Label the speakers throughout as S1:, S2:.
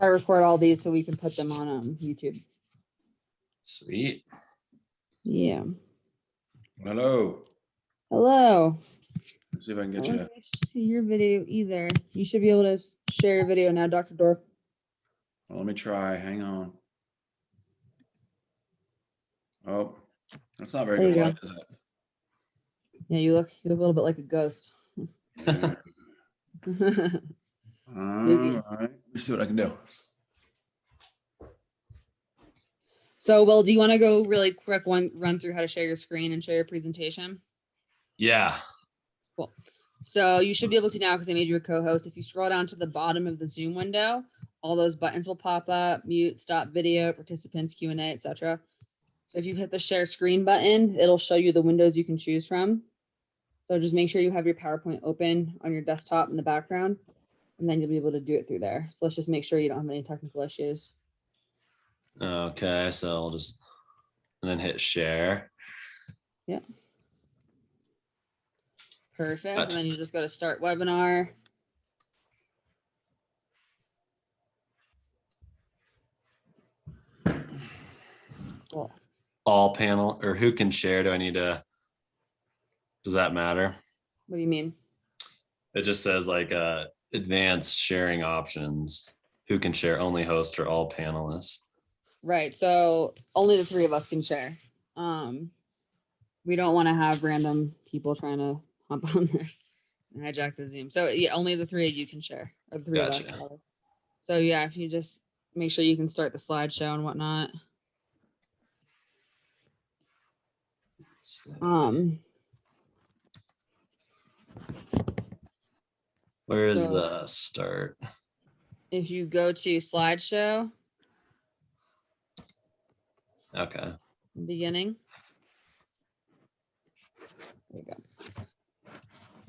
S1: I record all these so we can put them on YouTube.
S2: Sweet.
S1: Yeah.
S3: Hello.
S1: Hello.
S3: Let's see if I can
S1: I
S3: get
S1: don't
S3: you.
S1: see your video either. You should be able to share your video now, Dr. Dorf.
S3: Well, let me try. Hang on. Oh, that's not very
S1: There you
S3: good
S1: go.
S3: light, is it?
S1: Yeah, you look a little bit like a ghost.
S3: Yeah. All right. Let me see what I can do.
S1: So, Will, do you want to go really quick run through how to share your screen and share your presentation?
S2: Yeah.
S1: Cool. So you should be able to now because I made you a co-host. If you scroll down to the bottom of the Zoom window, all those buttons will pop up: mute, stop video, participants, Q&A, etc. So if you hit the share screen button, it'll show you the windows you can choose from. So just make sure you have your PowerPoint open on your desktop in the background, and then you'll be able to do it through there. So let's just make sure you don't have any technical issues.
S2: Okay, so I'll just, and then hit share.
S1: Yeah. Perfect. And then you just go to start webinar. Cool.
S2: All panel, or who can share? Do I need to, does that matter?
S1: What do you mean?
S2: It just says like advanced sharing options. Who can share? Only host or all panelists?
S1: Right. So only the three of us can share. We don't want to have random people trying to hop on this and hijack the Zoom. So yeah, only the three of you can share, or the three of us. Rather. So yeah, if you just make sure you can start the slideshow and whatnot.
S2: Where is the start?
S1: If you go to slideshow.
S2: Okay.
S1: Beginning. There you go.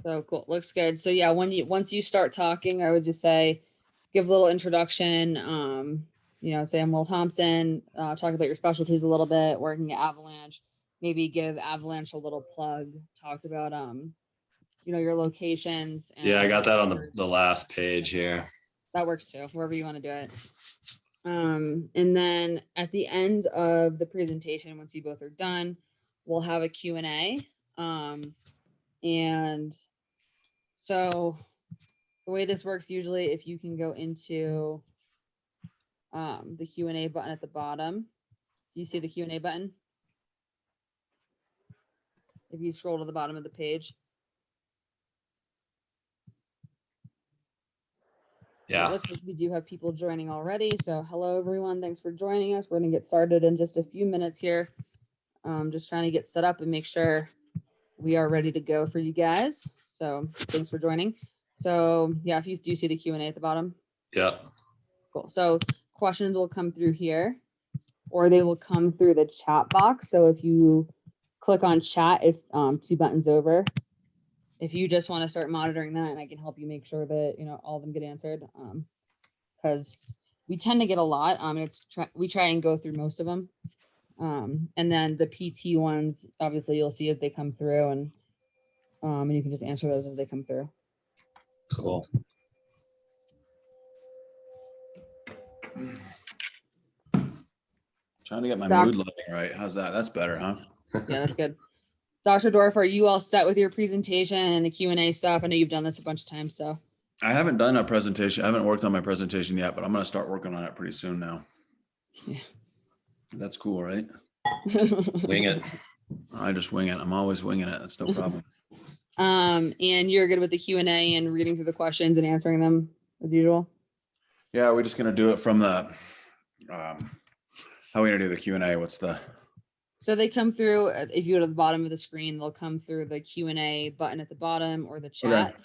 S1: So cool. Looks good. So yeah, once you start talking, I would just say, give a little introduction. Say I'm Will Thompson. Talk about your specialties a little bit. Working at Avalanche. Maybe give Avalanche a little plug. Talk about your locations. And
S2: yeah, I got that on the last page here.
S1: That works too. Wherever you want to do it. And then at the end of the presentation, once you both are done, we'll have a Q&A. And so the way this works usually, if you can go into the Q&A button at the bottom, you see the Q&A button? If you scroll to the bottom of the page.
S2: Yeah.
S1: It looks like we do have people joining already. So hello, everyone. Thanks for joining us. We're going to get started in just a few minutes here. Just trying to get set up and make sure we are ready to go for you guys. So thanks for joining. So yeah, if you do see the Q&A at the bottom.
S2: Yeah.
S1: Cool. So questions will come through here, or they will come through the chat box. So if you click on chat, it's 2 buttons over. If you just want to start monitoring that, and I can help you make sure that all of them get answered, because we tend to get a lot. We try and go through most of them, and then the PT ones, obviously you'll see as they come through, and you can just answer those as they come through.
S2: Cool.
S3: Trying to get my mood lighting right. How's that? That's better, huh?
S1: Yeah, that's good. Dr. Dorf, are you all set with your presentation and the Q&A stuff? I know you've done this a bunch of times, so.
S3: I haven't done a presentation. I haven't worked on my presentation yet, but I'm going to start working on it pretty soon now.
S1: Yeah.
S3: That's cool, right?
S2: Wing it.
S3: I just wing it. I'm always winging it. That's no problem.
S1: And you're good with the Q&A and reading through the questions and answering them as usual?
S3: Yeah, we're just going to do it from the, how are we going to do the Q&A?
S1: So they come through, if you go to the bottom of the screen, they'll come through the Q&A button at the bottom or the chat.
S3: Okay.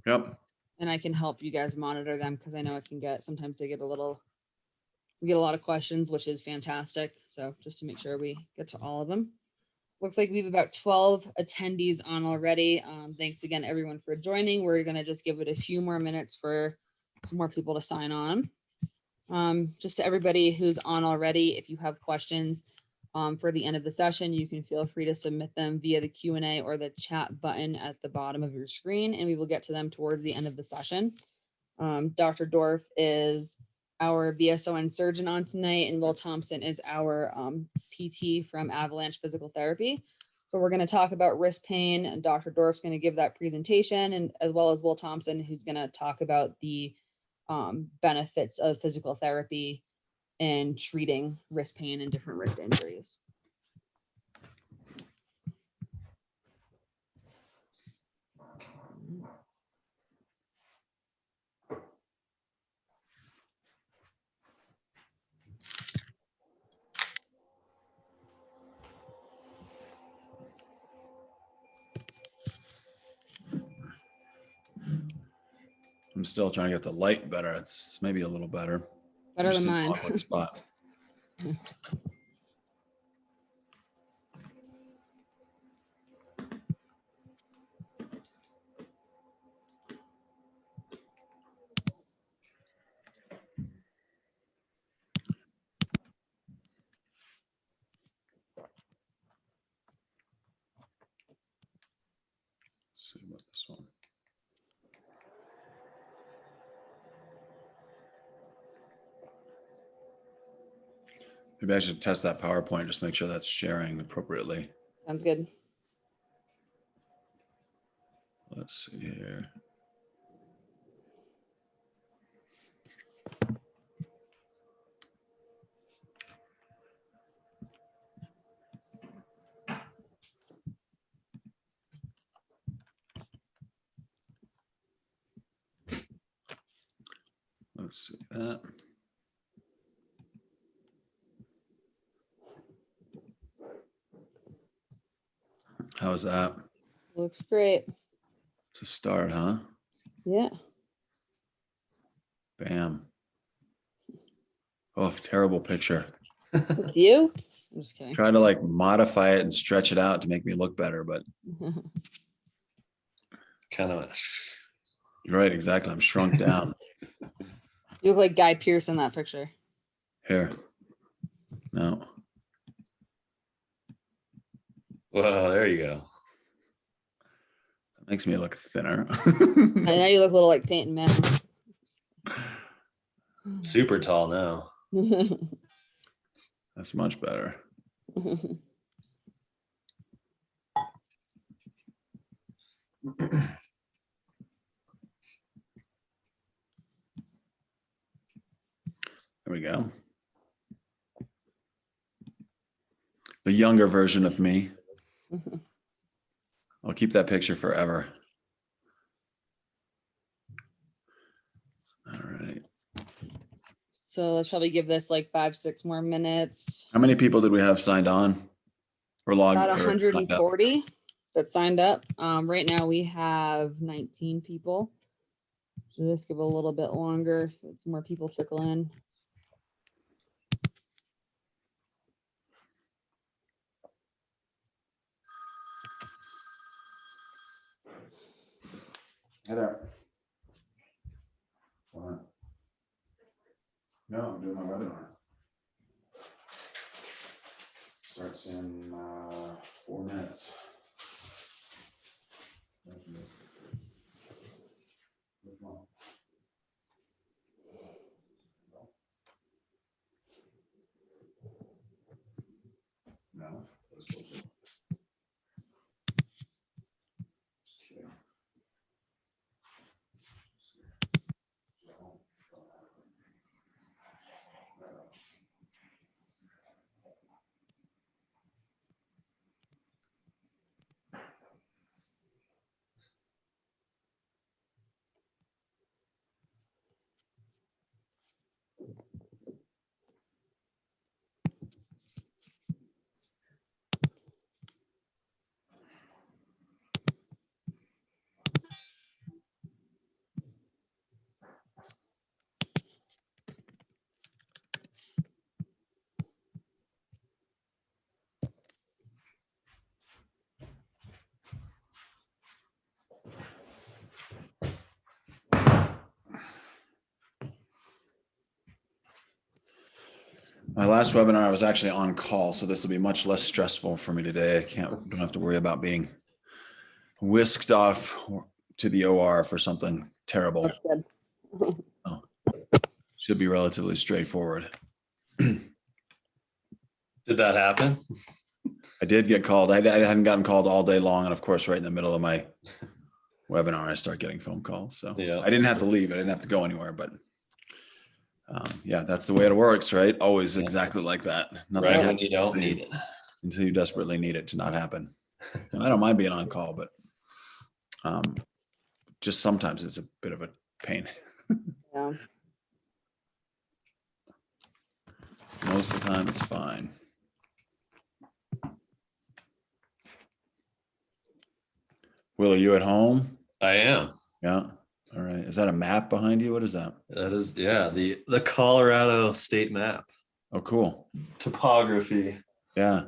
S3: Yep.
S1: And I can help you guys monitor them because I know it can sometimes we get a lot of questions, which is fantastic. So just to make sure we get to all of them. Looks like we have about 12 attendees on already. Thanks again, everyone, for joining. We're going to just give it a few more minutes for some more people to sign on. Just to everybody who's on already, if you have questions for the end of the session, you can feel free to submit them via the Q&A or the chat button at the bottom of your screen, and we will get to them towards the end of the session. Dr. Dorf is our VSON surgeon on tonight, and Will Thompson is our PT from Avalanche Physical Therapy. So we're going to talk about wrist pain, and Dr. Dorf's going to give that presentation, and as well as Will Thompson, who's going to talk about the benefits of physical therapy and treating wrist pain and different wrist injuries.
S3: I'm still trying to get the light better. It's maybe a little better.
S1: Better
S3: Just
S1: than
S3: in an
S1: mine.
S3: awkward spot. Let's see about this one. Maybe I should test that PowerPoint, just make sure that's sharing appropriately.
S1: Sounds good.
S3: Let's see here. Let's see that. How's that?
S1: Looks great.
S3: It's a start, huh?
S1: Yeah.
S3: Bam. Oh, terrible picture.
S1: It's you? I'm just kidding.
S3: Trying to like modify it and stretch it out to make me look better, but
S2: Kind of.
S3: you're right, exactly. I'm shrunk down.
S1: You look like Guy Pearce in that picture.
S3: Here. No.
S2: Well, there you go.
S3: That makes me look thinner.
S1: And now you look a little like Peyton Manning.
S2: Super tall now.
S3: That's much better. There we go. The younger version of me. I'll keep that picture forever. All right.
S1: So let's probably give this like 5-6 more minutes.
S3: How many people did we have signed on or logged?
S1: About
S3: or signed up?
S1: 140 that signed up. Right now we have 19 people. So just give it a little bit longer so it's more people trickle in.
S3: Hi there. What? No, I'm doing my webinar. Starts in 4 minutes. No. My last webinar, I was actually on call, so this will be much less stressful for me today. Don't have to worry about being whisked off to the OR for something terrible.
S1: That's good.
S3: Oh, Should be relatively straightforward.
S2: Did that happen?
S3: I did get called. I hadn't gotten called all day long. And of course, right in the middle of my webinar, I start getting phone calls. So
S2: Yeah.
S3: I didn't have to leave. I didn't have to go anywhere, but yeah, that's the way it works, right? Always exactly like that. Nothing
S2: Right when
S3: happens
S2: you don't need it.
S3: until you desperately need it to not happen. And I don't mind being on call, but just sometimes it's a bit of a pain.
S1: Yeah.
S3: Most of the time it's fine. Will, are you at home?
S2: I am.
S3: Yeah. All right. Is that a map behind you? What is that?
S2: That is, yeah, the Colorado state map.
S3: Oh, cool.
S2: Topography.
S3: Yeah.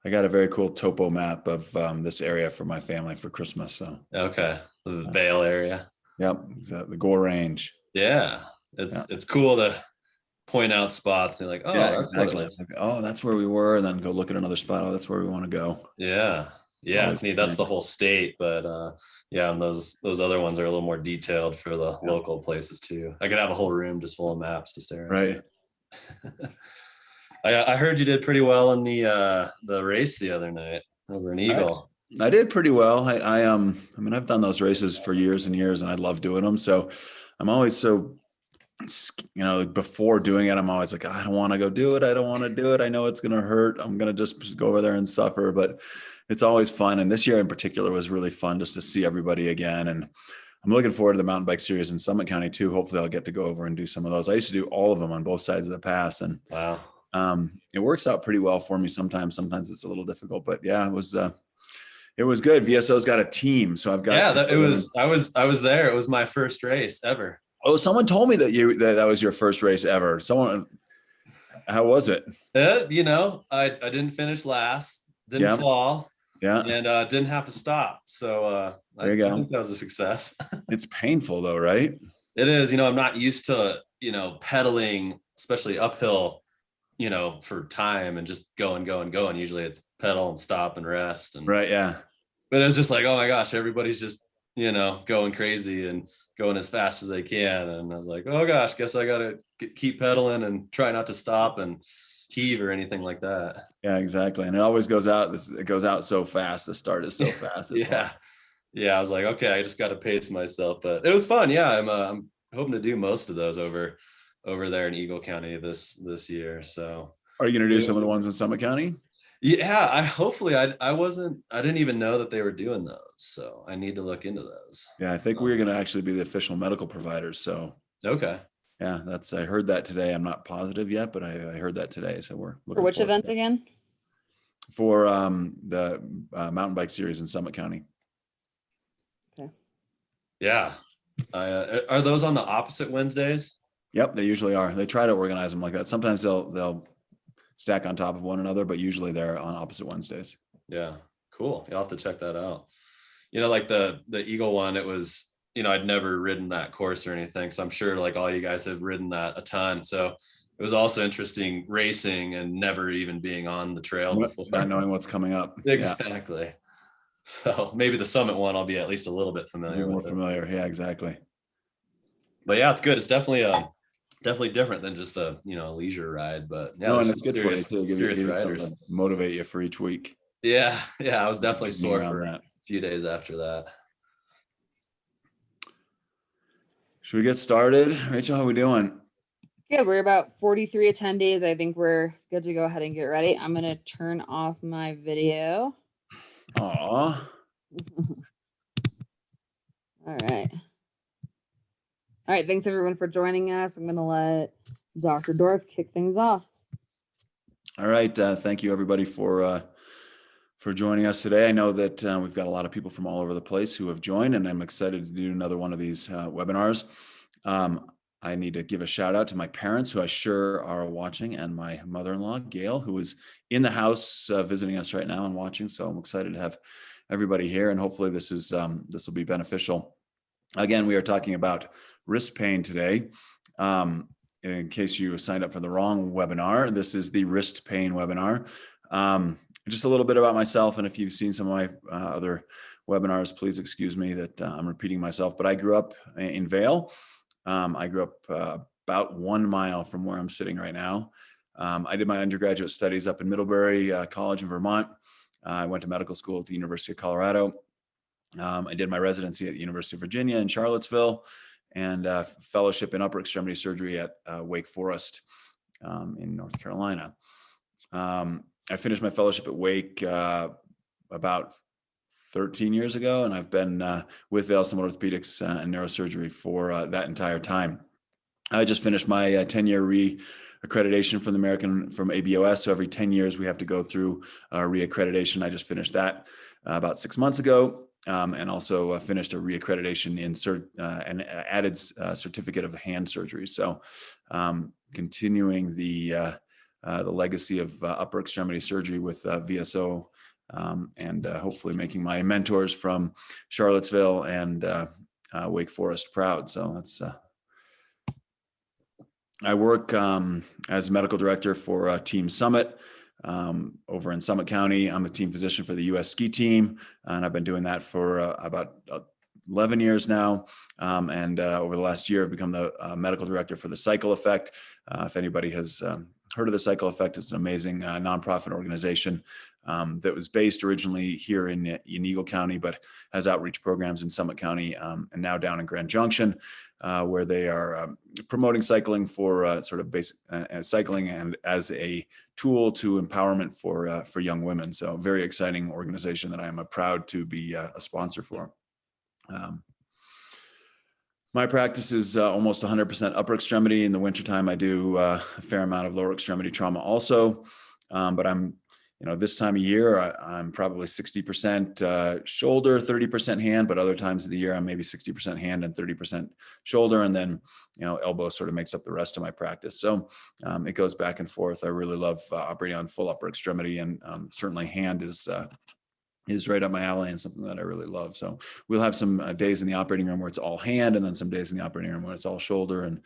S3: I got a very cool topo map of this area for my family for Christmas. So,
S2: Okay. The Vail area.
S3: yep. The Gore Range.
S2: Yeah. It's cool to point out spots and like, oh,
S3: yeah,
S2: that's what it
S3: exactly.
S2: is.
S3: Like, oh, that's where we were. And then go look at another spot. Oh, that's where we want to go.
S2: Yeah. Yeah, it's neat. That's
S3: nice.
S2: the whole state, but yeah, and those other ones are a little more detailed for the local places too. I could have a whole room just full of maps to stare at.
S3: Right.
S2: I heard you did pretty well in the race the other night over in Eagle.
S3: I did pretty well. I mean, I've done those races for years and years, and I love doing them. So I'm always so, before doing it, I'm always like, I don't want to go do it. I don't want to do it. I know it's going to hurt. I'm going to just go over there and suffer, but it's always fun. And this year in particular was really fun just to see everybody again. And I'm looking forward to the mountain bike series in Summit County too. Hopefully I'll get to go over and do some of those. I used to do all of them on both sides of the pass, and
S2: Wow.
S3: it works out pretty well for me sometimes. Sometimes it's a little difficult, but yeah, it was good. VSO's got a team, so I've got.
S2: I was there. It was my first race ever.
S3: Oh, someone told me that was your first race ever. How was it?
S2: I didn't finish last, didn't fall, and didn't have to stop. So
S3: there you go.
S2: I think that was a success.
S3: It's painful though, right?
S2: It is. I'm not used to pedaling, especially uphill, for time and just going. Usually it's pedal and stop and rest. And
S3: right, yeah.
S2: But it was just like, oh my gosh, everybody's just going crazy and going as fast as they can. And I was like, oh gosh, guess I gotta keep pedaling and try not to stop and heave or anything like that.
S3: Yeah, exactly. And it always goes out. It goes out so fast. The start is so fast.
S2: Yeah. I was like, okay, I just got to pace myself, but it was fun. Yeah, I'm hoping to do most of those over there in Eagle County this year. So,
S3: are you going to do some of the ones in Summit County?
S2: Yeah, I didn't even know that they were doing those. So I need to look into those.
S3: Yeah, I think we're going to actually be the official medical providers. So,
S2: okay.
S3: Yeah, I heard that today. I'm not positive yet, but I heard that today. So we're looking
S1: For which event again?
S3: For the mountain bike series in Summit County.
S1: Okay.
S2: Yeah. Are those on the opposite Wednesdays?
S3: Yep, they usually are. They try to organize them like that. Sometimes they'll stack on top of one another, but usually they're on opposite Wednesdays.
S2: Yeah, cool. You'll have to check that out. Like the Eagle one, it was, I'd never ridden that course or anything. So I'm sure like all you guys have ridden that a ton. So it was also interesting racing and never even being on the trail before.
S3: Not knowing what's coming up.
S2: Exactly. Yeah. So maybe the Summit one, I'll be at least a little bit familiar with.
S3: More familiar. Yeah, exactly.
S2: But yeah, it's good. It's definitely different than just a leisure ride, but yeah,
S3: no, and it's good for you too.
S2: Serious riders
S3: motivate you for each week.
S2: Yeah, I was definitely sore for a few days after that.
S3: Should we get started, Rachel? How are we doing?
S1: Good. We're about 43 attendees. I think we're good to go ahead and get ready. I'm gonna turn off my video.
S3: Aw.
S1: All right. All right, thanks everyone for joining us. I'm going to let Dr. Dorf kick things off.
S3: All right, thank you everybody for joining us today. I know that we've got a lot of people from all over the place who have joined, and I'm excited to do another one of these webinars. I need to give a shout out to my parents, who I sure are watching, and my mother-in-law, Gail, who is in the house visiting us right now and watching. So I'm excited to have everybody here, and hopefully this will be beneficial. Again, we are talking about wrist pain today. In case you signed up for the wrong webinar, this is the wrist pain webinar. Just a little bit about myself, and if you've seen some of my other webinars, please excuse me that I'm repeating myself, but I grew up in Vail. I grew up about 1 mile from where I'm sitting right now. I did my undergraduate studies up in Middlebury College in Vermont. I went to medical school at the University of Colorado. I did my residency at the University of Virginia in Charlottesville, and fellowship in upper extremity surgery at Wake Forest in North Carolina. I finished my fellowship at Wake about 13 years ago, and I've been with Vail-Summit Orthopedics and Neurosurgery for that entire time. I just finished my 10-year reaccreditation from ABOS. So every 10 years we have to go through reaccreditation. I just finished that about 6 months ago, and also finished a reaccreditation and added certificate of hand surgery. So continuing the legacy of upper extremity surgery with VSO, and hopefully making my mentors from Charlottesville and Wake Forest proud. So that's. I work as medical director for Team Summit over in Summit County. I'm a team physician for the U.S. ski team, and I've been doing that for about 11 years now. And over the last year, I've become the medical director for the Cycle Effect. If anybody has heard of the Cycle Effect, it's an amazing nonprofit organization that was based originally here in Eagle County, but has outreach programs in Summit County and now down in Grand Junction, where they are promoting cycling for sort of basic cycling and as a tool to empowerment for young women. So very exciting organization that I am proud to be a sponsor for. My practice is almost 100% upper extremity. In the wintertime, I do a fair amount of lower extremity trauma also. But I'm, this time of year, I'm probably 60% shoulder, 30% hand, but other times of the year, I'm maybe 60% hand and 30% shoulder. And then, elbow sort of makes up the rest of my practice. So it goes back and forth. I really love operating on full upper extremity, and certainly hand is right up my alley and something that I really love. So we'll have some days in the operating room where it's all hand, and then some days in the operating room where it's all shoulder. And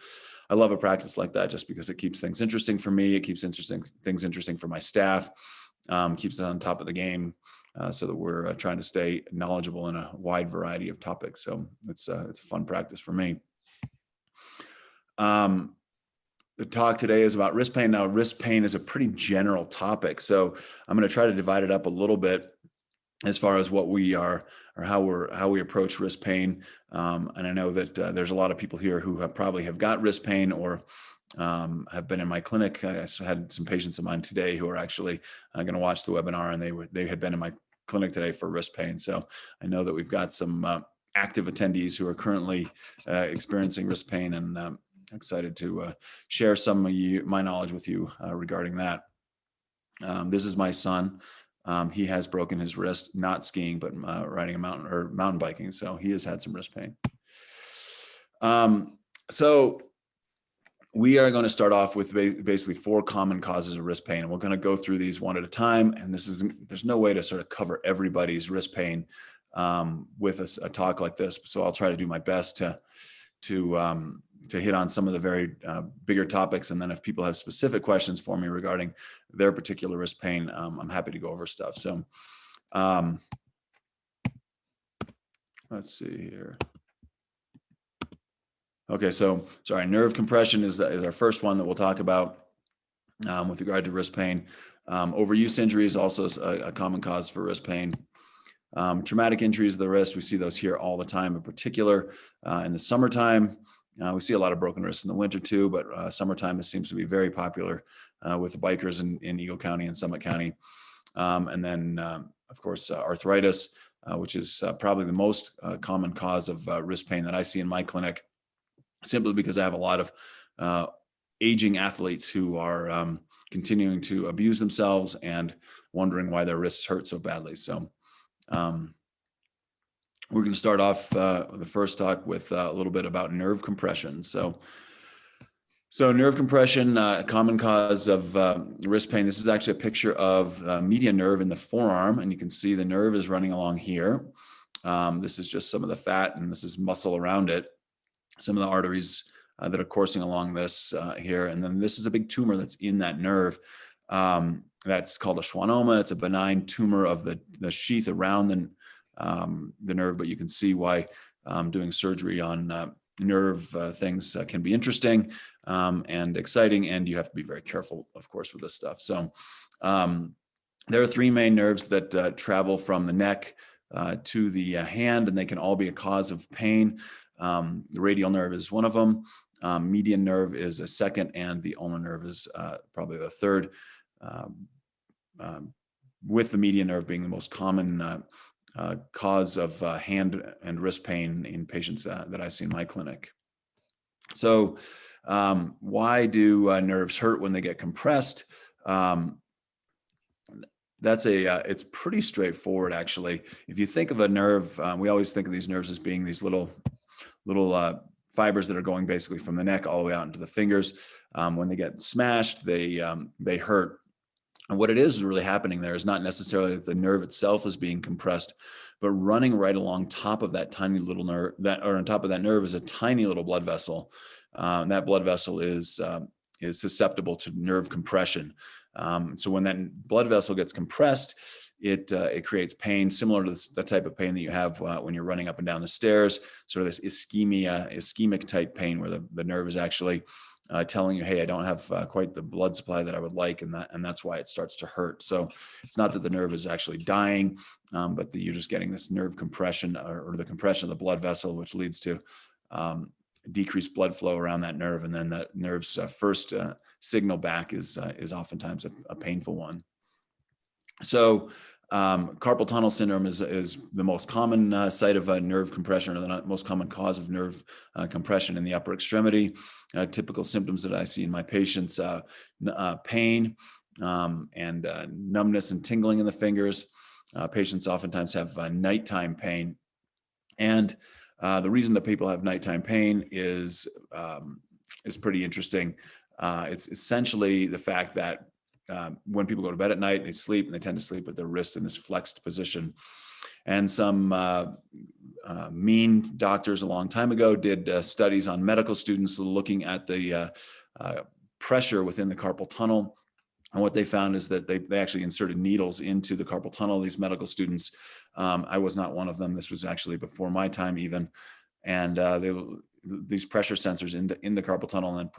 S3: I love a practice like that just because it keeps things interesting for me. It keeps things interesting for my staff, keeps us on top of the game, so that we're trying to stay knowledgeable in a wide variety of topics. So it's a fun practice for me. The talk today is about wrist pain. Now, wrist pain is a pretty general topic, so I'm going to try to divide it up a little bit as far as what we are or how we approach wrist pain. And I know that there's a lot of people here who probably have got wrist pain or have been in my clinic. I had some patients of mine today who are actually going to watch the webinar, and they had been in my clinic today for wrist pain. So I know that we've got some active attendees who are currently experiencing wrist pain, and I'm excited to share some of my knowledge with you regarding that. This is my son. He has broken his wrist, not skiing, but riding a mountain biking. So he has had some wrist pain. So we are going to start off with basically 4 common causes of wrist pain. And we're going to go through these one at a time. And there's no way to sort of cover everybody's wrist pain with a talk like this. So I'll try to do my best to hit on some of the very bigger topics. And then if people have specific questions for me regarding their particular wrist pain, I'm happy to go over stuff. So let's see here. Okay, so sorry, nerve compression is our first one that we'll talk about with regard to wrist pain. Overuse injury is also a common cause for wrist pain. Traumatic injuries of the wrist, we see those here all the time, in particular in the summertime. We see a lot of broken wrists in the winter too, but summertime it seems to be very popular with the bikers in Eagle County and Summit County. And then, of course, arthritis, which is probably the most common cause of wrist pain that I see in my clinic, simply because I have a lot of aging athletes who are continuing to abuse themselves and wondering why their wrists hurt so badly. So we're going to start off the first talk with a little bit about nerve compression. So nerve compression, a common cause of wrist pain. This is actually a picture of median nerve in the forearm, and you can see the nerve is running along here. This is just some of the fat, and this is muscle around it. Some of the arteries that are coursing along this here. And then this is a big tumor that's in that nerve. That's called a schwannoma. It's a benign tumor of the sheath around the nerve, but you can see why doing surgery on nerve things can be interesting and exciting, and you have to be very careful, of course, with this stuff. So there are three main nerves that travel from the neck to the hand, and they can all be a cause of pain. The radial nerve is one of them. Median nerve is a second, and the ulnar nerve is probably the third, with the median nerve being the most common cause of hand and wrist pain in patients that I see in my clinic. So why do nerves hurt when they get compressed? It's pretty straightforward, actually. If you think of a nerve, we always think of these nerves as being these little fibers that are going basically from the neck all the way out into the fingers. When they get smashed, they hurt. And what it is really happening there is not necessarily that the nerve itself is being compressed, but running right along top of that tiny little nerve, or on top of that nerve is a tiny little blood vessel. That blood vessel is susceptible to nerve compression. So when that blood vessel gets compressed, it creates pain similar to the type of pain that you have when you're running up and down the stairs, sort of this ischemic type pain where the nerve is actually telling you, hey, I don't have quite the blood supply that I would like, and that's why it starts to hurt. So it's not that the nerve is actually dying, but that you're just getting this nerve compression or the compression of the blood vessel, which leads to decreased blood flow around that nerve, and then that nerve's first signal back is oftentimes a painful one. So carpal tunnel syndrome is the most common site of nerve compression, or the most common cause of nerve compression in the upper extremity. Typical symptoms that I see in my patients: pain and numbness and tingling in the fingers. Patients oftentimes have nighttime pain, and the reason that people have nighttime pain is pretty interesting. It's essentially the fact that when people go to bed at night, they sleep, and they tend to sleep with their wrist in this flexed position. And some mean doctors a long time ago did studies on medical students looking at the pressure within the carpal tunnel. And what they found is that they actually inserted needles into the carpal tunnel, these medical students. I was not one of them. This was actually before my time even. And these pressure sensors in the carpal tunnel, and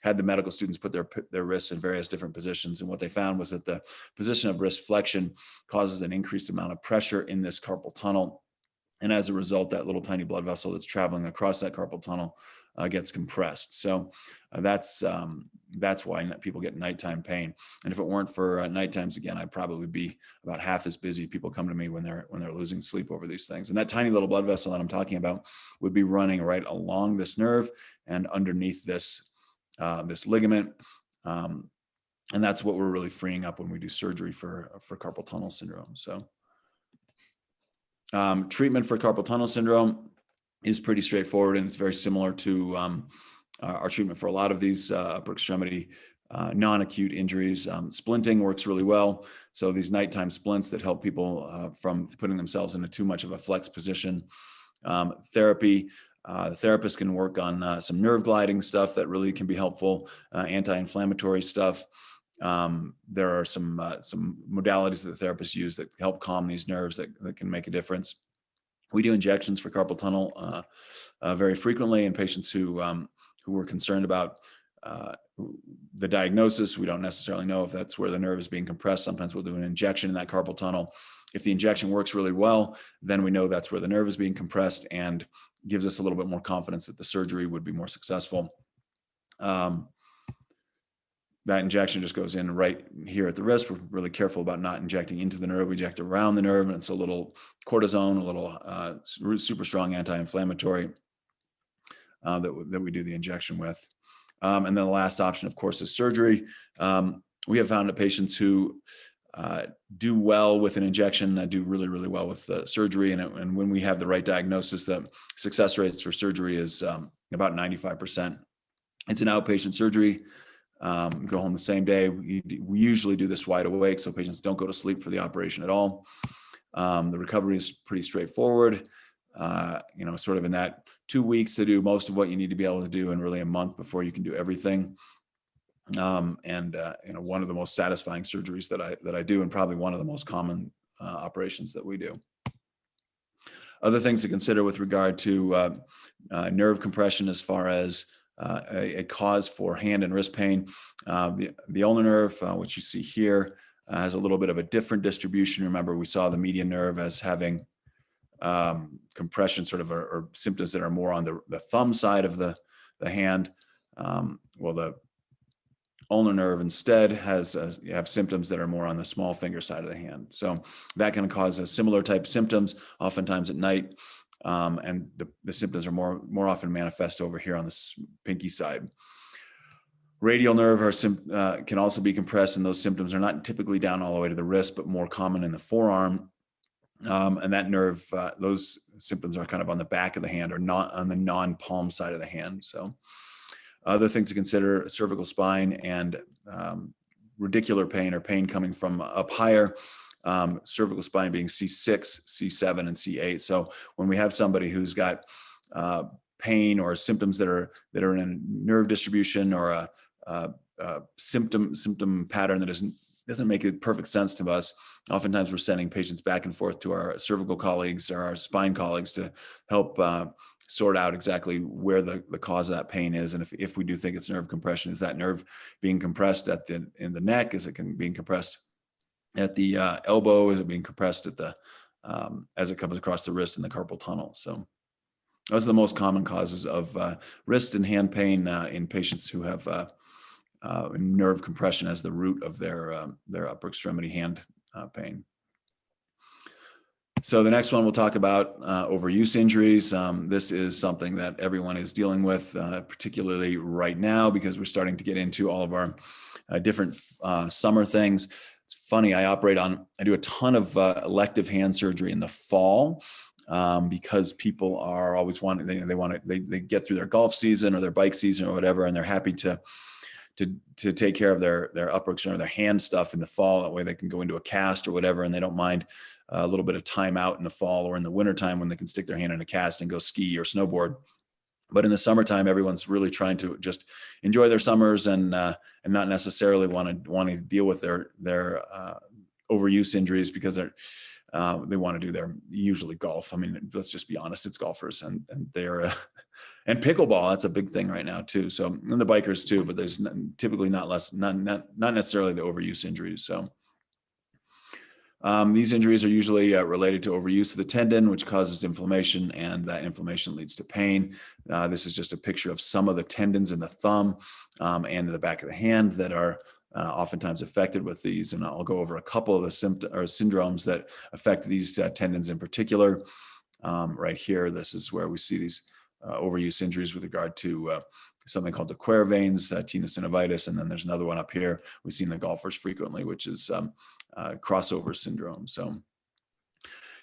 S3: had the medical students put their wrists in various different positions. And what they found was that the position of wrist flexion causes an increased amount of pressure in this carpal tunnel. And as a result, that little tiny blood vessel that's traveling across that carpal tunnel gets compressed. So that's why people get nighttime pain. And if it weren't for night times, again, I'd probably be about half as busy. People come to me when they're losing sleep over these things. And that tiny little blood vessel that I'm talking about would be running right along this nerve and underneath this ligament. And that's what we're really freeing up when we do surgery for carpal tunnel syndrome. So treatment for carpal tunnel syndrome is pretty straightforward, and it's very similar to our treatment for a lot of these upper extremity non-acute injuries. Splinting works really well. So these nighttime splints that help people from putting themselves into too much of a flex position. Therapy. The therapist can work on some nerve gliding stuff that really can be helpful, anti-inflammatory stuff. There are some modalities that the therapists use that help calm these nerves that can make a difference. We do injections for carpal tunnel very frequently in patients who are concerned about the diagnosis. We don't necessarily know if that's where the nerve is being compressed. Sometimes we'll do an injection in that carpal tunnel. If the injection works really well, then we know that's where the nerve is being compressed, and gives us a little bit more confidence that the surgery would be more successful. That injection just goes in right here at the wrist. We're really careful about not injecting into the nerve. We inject around the nerve, and it's a little cortisone, a little super strong anti-inflammatory that we do the injection with. And then the last option, of course, is surgery. We have found that patients who do well with an injection do really, really well with surgery. And when we have the right diagnosis, the success rates for surgery is about 95%. It's an outpatient surgery. Go home the same day. We usually do this wide awake, so patients don't go to sleep for the operation at all. The recovery is pretty straightforward. Sort of in that 2 weeks to do most of what you need to be able to do, and really a month before you can do everything. One of the most satisfying surgeries that I do, and probably one of the most common operations that we do. Other things to consider with regard to nerve compression as far as a cause for hand and wrist pain. The ulnar nerve, which you see here, has a little bit of a different distribution. Remember, we saw the median nerve as having compression sort of or symptoms that are more on the thumb side of the hand. Well, the ulnar nerve instead have symptoms that are more on the small finger side of the hand. So that can cause a similar type symptoms, oftentimes at night. And the symptoms are more often manifest over here on the pinky side. Radial nerve can also be compressed, and those symptoms are not typically down all the way to the wrist, but more common in the forearm. And that nerve, those symptoms are kind of on the back of the hand or not on the non-palm side of the hand. So other things to consider: cervical spine and radicular pain, or pain coming from up higher. Cervical spine being C6, C7, and C8. So when we have somebody who's got pain or symptoms that are in a nerve distribution or a symptom pattern that doesn't make it perfect sense to us, oftentimes we're sending patients back and forth to our cervical colleagues or our spine colleagues to help sort out exactly where the cause of that pain is. And if we do think it's nerve compression, is that nerve being compressed in the neck? Is it being compressed at the elbow? Is it being compressed at the as it comes across the wrist in the carpal tunnel? So those are the most common causes of wrist and hand pain in patients who have nerve compression as the root of their upper extremity hand pain. So the next one we'll talk about overuse injuries. This is something that everyone is dealing with, particularly right now, because we're starting to get into all of our different summer things. It's funny, I do a ton of elective hand surgery in the fall because people are always wanting, they get through their golf season or their bike season or whatever, and they're happy to take care of their upper extremity, their hand stuff in the fall. That way they can go into a cast or whatever, and they don't mind a little bit of time out in the fall or in the wintertime when they can stick their hand in a cast and go ski or snowboard. But in the summertime, everyone's really trying to just enjoy their summers and not necessarily wanting to deal with their overuse injuries because they want to do their usually golf. I mean, let's just be honest, it's golfers and they're and pickleball. That's a big thing right now too. So and the bikers too, but there's typically not necessarily the overuse injuries. So these injuries are usually related to overuse of the tendon, which causes inflammation, and that inflammation leads to pain. This is just a picture of some of the tendons in the thumb and in the back of the hand that are oftentimes affected with these. And I'll go over a couple of the syndromes that affect these tendons in particular. Right here, this is where we see these overuse injuries with regard to something called the Quer veins, tenosynovitis, and then there's another one up here we see in the golfers frequently, which is crossover syndrome. So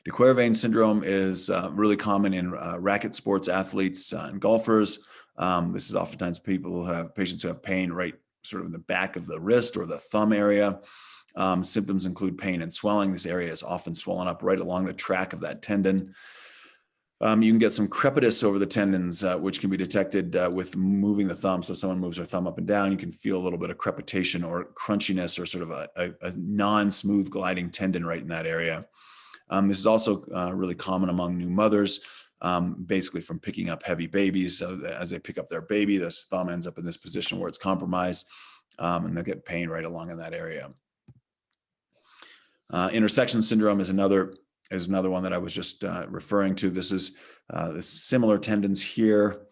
S3: the Quer vein syndrome is really common in racket sports athletes and golfers. This is oftentimes patients who have pain right sort of in the back of the wrist or the thumb area. Symptoms include pain and swelling. This area is often swollen up right along the track of that tendon. You can get some crepitus over the tendons, which can be detected with moving the thumb. So someone moves their thumb up and down, you can feel a little bit of crepitation or crunchiness or sort of a non-smooth gliding tendon right in that area. This is also really common among new mothers, basically from picking up heavy babies. So that as they pick up their baby, the thumb ends up in this position where it's compromised, and they'll get pain right along in that area. Intersection syndrome is another one that I was just referring to. This is the similar tendons here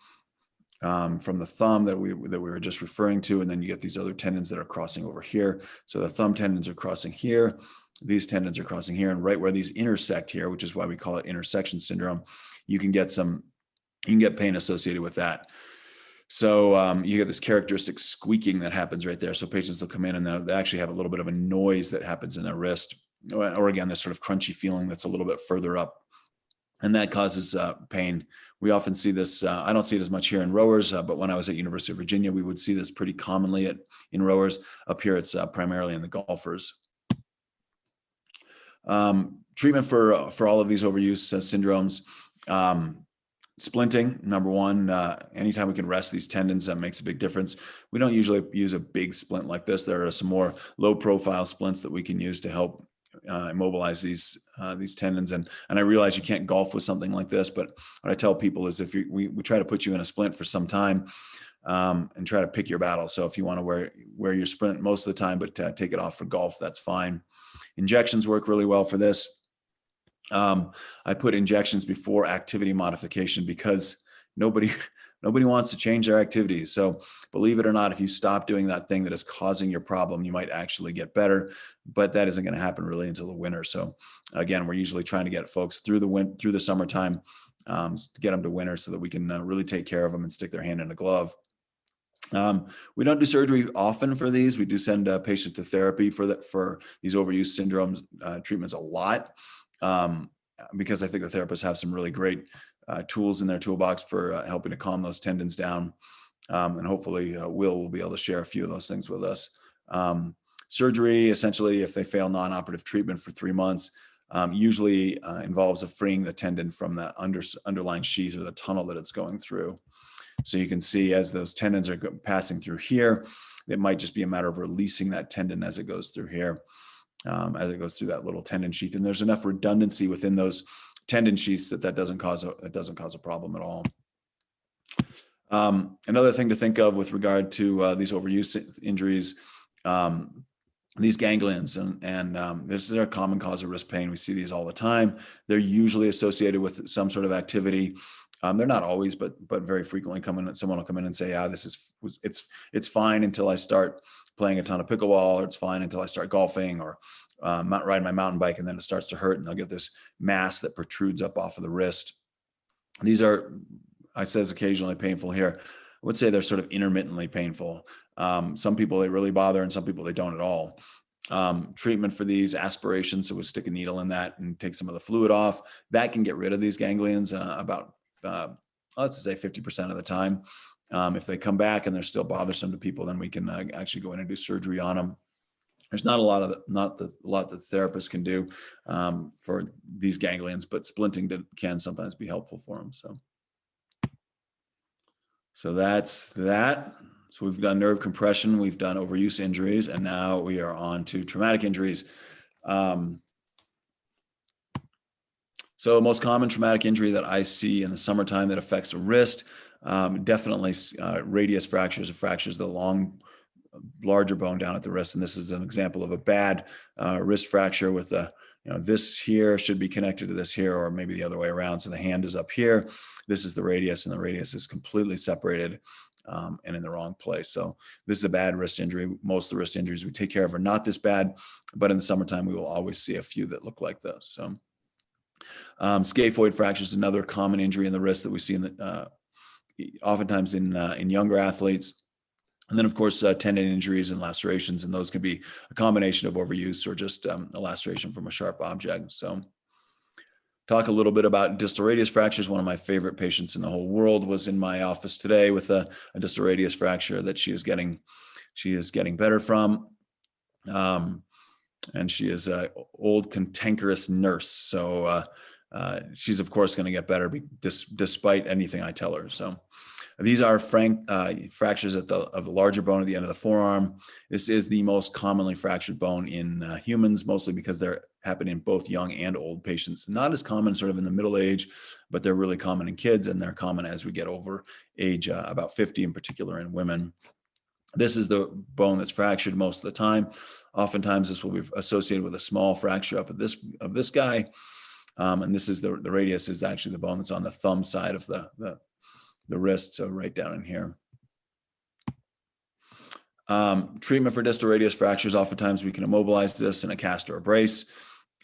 S3: from the thumb that we were just referring to, and then you get these other tendons that are crossing over here. So the thumb tendons are crossing here, these tendons are crossing here, and right where these intersect here, which is why we call it intersection syndrome, you can get pain associated with that. So you get this characteristic squeaking that happens right there. So patients will come in and they actually have a little bit of a noise that happens in their wrist, or again, this sort of crunchy feeling that's a little bit further up, and that causes pain. We often see this, I don't see it as much here in rowers, but when I was at University of Virginia, we would see this pretty commonly in rowers. Up here, it's primarily in the golfers. Treatment for all of these overuse syndromes. Splinting, number one. Anytime we can rest these tendons, that makes a big difference. We don't usually use a big splint like this. There are some more low profile splints that we can use to help immobilize these tendons. And I realize you can't golf with something like this, but what I tell people is if we try to put you in a splint for some time, and try to pick your battle. So if you want to wear your splint most of the time, but take it off for golf, that's fine. Injections work really well for this. I put injections before activity modification because nobody wants to change their activities. So believe it or not, if you stop doing that thing that is causing your problem, you might actually get better, but that isn't going to happen really until the winter. So again, we're usually trying to get folks through the summertime, get them to winter so that we can really take care of them and stick their hand in a glove. We don't do surgery often for these. We do send patients to therapy for these overuse syndromes treatments a lot, because I think the therapists have some really great tools in their toolbox for helping to calm those tendons down. And hopefully will be able to share a few of those things with us. Surgery, essentially, if they fail non-operative treatment for 3 months, usually involves freeing the tendon from the underlying sheath or the tunnel that it's going through. So you can see as those tendons are passing through here, it might just be a matter of releasing that tendon as it goes through here, as it goes through that little tendon sheath. And there's enough redundancy within those tendon sheaths that doesn't cause a problem at all. Another thing to think of with regard to these overuse injuries, these ganglions, and this is a common cause of wrist pain. We see these all the time. They're usually associated with some sort of activity. They're not always, but very frequently someone will come in and say, yeah, it's fine until I start playing a ton of pickleball, or it's fine until I start golfing, or riding my mountain bike, and then it starts to hurt, and they'll get this mass that protrudes up off of the wrist. These are, I says occasionally painful here. I would say they're sort of intermittently painful. Some people they really bother, and some people they don't at all. Treatment for these, aspiration, so we stick a needle in that and take some of the fluid off. That can get rid of these ganglions about, let's say 50% of the time. If they come back and they're still bothersome to people, then we can actually go in and do surgery on them. There's not a lot that the therapist can do for these ganglions, but splinting can sometimes be helpful for them. So that's that. So we've done nerve compression, we've done overuse injuries, and now we are on to traumatic injuries. So the most common traumatic injury that I see in the summertime that affects a wrist, definitely radius fractures, or fractures of the larger bone down at the wrist. And this is an example of a bad wrist fracture with this here should be connected to this here, or maybe the other way around. So the hand is up here. This is the radius, and the radius is completely separated and in the wrong place. So this is a bad wrist injury. Most of the wrist injuries we take care of are not this bad, but in the summertime, we will always see a few that look like this. So scaphoid fractures is another common injury in the wrist that we see oftentimes in younger athletes. And then, of course, tendon injuries and lacerations, and those can be a combination of overuse or just a laceration from a sharp object. So talk a little bit about distal radius fractures. One of my favorite patients in the whole world was in my office today with a distal radius fracture that she is getting better from. And she is an old cantankerous nurse. So she's, of course, going to get better despite anything I tell her. So these are fractures of the larger bone at the end of the forearm. This is the most commonly fractured bone in humans, mostly because they're happening in both young and old patients. Not as common sort of in the middle age, but they're really common in kids, and they're common as we get over age, about 50 in particular in women. This is the bone that's fractured most of the time. Oftentimes this will be associated with a small fracture up of this guy. And this is the radius is actually the bone that's on the thumb side of the wrist. So right down in here. Treatment for distal radius fractures, oftentimes we can immobilize this in a cast or a brace.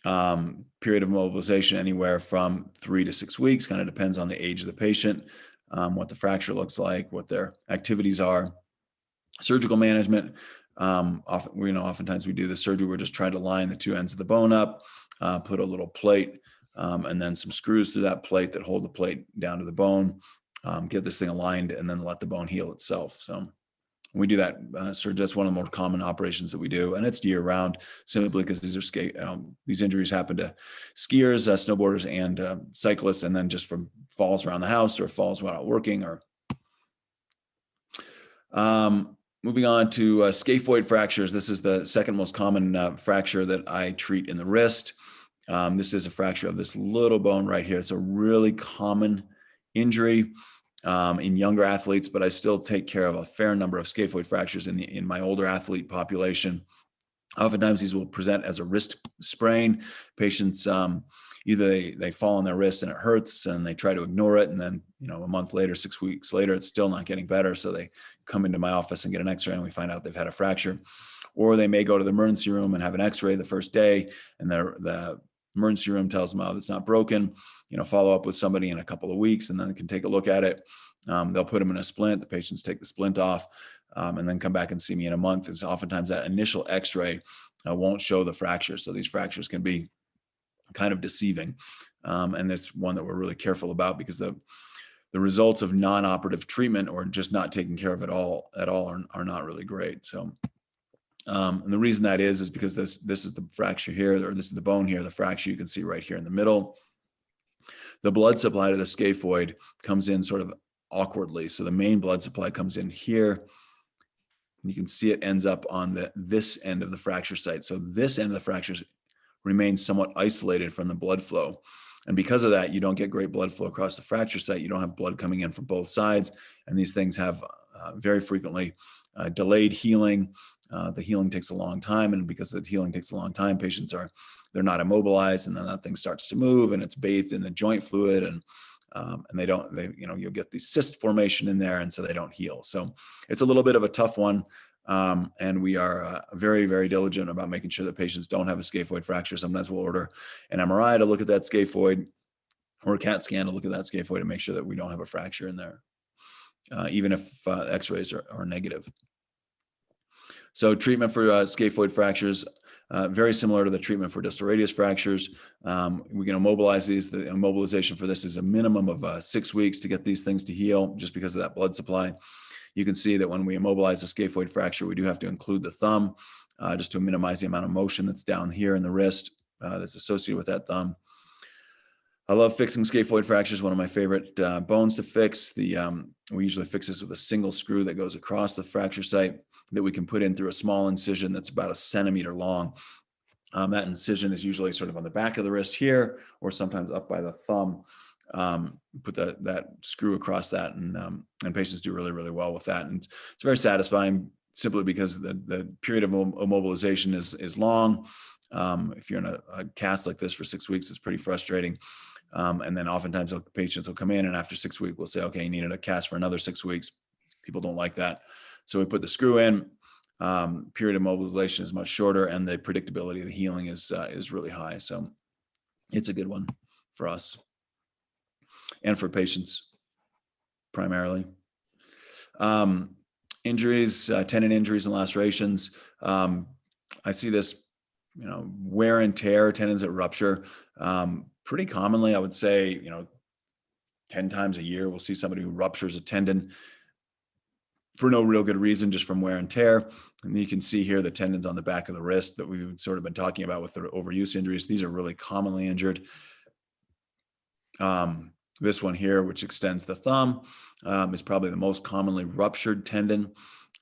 S3: Period of mobilization anywhere from 3 to 6 weeks, kind of depends on the age of the patient, what the fracture looks like, what their activities are. Surgical management, oftentimes we do the surgery. We're just trying to line the two ends of the bone up, put a little plate, and then some screws through that plate that hold the plate down to the bone, get this thing aligned, and then let the bone heal itself. So we do that. So that's one of the more common operations that we do, and it's year round, simply because these injuries happen to skiers, snowboarders, and cyclists, and then just from falls around the house or falls while out working, or moving on to scaphoid fractures. This is the second most common fracture that I treat in the wrist. This is a fracture of this little bone right here. It's a really common injury in younger athletes, but I still take care of a fair number of scaphoid fractures in my older athlete population. Oftentimes these will present as a wrist sprain. Patients, either they fall on their wrist and it hurts and they try to ignore it. And then, a month later, 6 weeks later, it's still not getting better. So they come into my office and get an x-ray and we find out they've had a fracture. Or they may go to the emergency room and have an x-ray the first day and the emergency room tells them, oh, it's not broken, follow up with somebody in a couple of weeks and then they can take a look at it. They'll put them in a splint. The patients take the splint off and then come back and see me in a month. It's oftentimes that initial x-ray won't show the fracture. So these fractures can be kind of deceiving. And it's one that we're really careful about because the results of non-operative treatment or just not taking care of it at all are not really great. So, and the reason that is because this is the fracture here, or this is the bone here, the fracture you can see right here in the middle. The blood supply to the scaphoid comes in sort of awkwardly. So the main blood supply comes in here. And you can see it ends up on this end of the fracture site. So this end of the fractures remains somewhat isolated from the blood flow. And because of that, you don't get great blood flow across the fracture site. You don't have blood coming in from both sides. And these things have very frequently delayed healing. The healing takes a long time. And because the healing takes a long time, patients they're not immobilized. And then that thing starts to move and it's bathed in the joint fluid. And you'll get the cyst formation in there. And so they don't heal. So it's a little bit of a tough one. And we are very, very diligent about making sure that patients don't have a scaphoid fracture. Sometimes we'll order an MRI to look at that scaphoid or a CAT scan to look at that scaphoid and make sure that we don't have a fracture in there, even if x-rays are negative. So treatment for scaphoid fractures, very similar to the treatment for distal radius fractures. We can immobilize these. The immobilization for this is a minimum of 6 weeks to get these things to heal just because of that blood supply. You can see that when we immobilize a scaphoid fracture, we do have to include the thumb just to minimize the amount of motion that's down here in the wrist that's associated with that thumb. I love fixing scaphoid fractures, one of my favorite bones to fix. We usually fix this with a single screw that goes across the fracture site that we can put in through a small incision that's about 1 centimeter long. That incision is usually sort of on the back of the wrist here, or sometimes up by the thumb. Put that screw across that, and patients do really, really well with that. And it's very satisfying simply because the period of immobilization is long. If you're in a cast like this for 6 weeks, it's pretty frustrating. And then oftentimes patients will come in and after 6 weeks, we'll say, okay, you needed a cast for another 6 weeks. People don't like that. So we put the screw in, period of mobilization is much shorter and the predictability of the healing is really high. So it's a good one for us and for patients primarily. Injuries, tendon injuries and lacerations. I see this, wear and tear, tendons that rupture. Pretty commonly, I would say, 10 times a year, we'll see somebody who ruptures a tendon for no real good reason, just from wear and tear. And you can see here the tendons on the back of the wrist that we've sort of been talking about with the overuse injuries. These are really commonly injured. This one here, which extends the thumb, is probably the most commonly ruptured tendon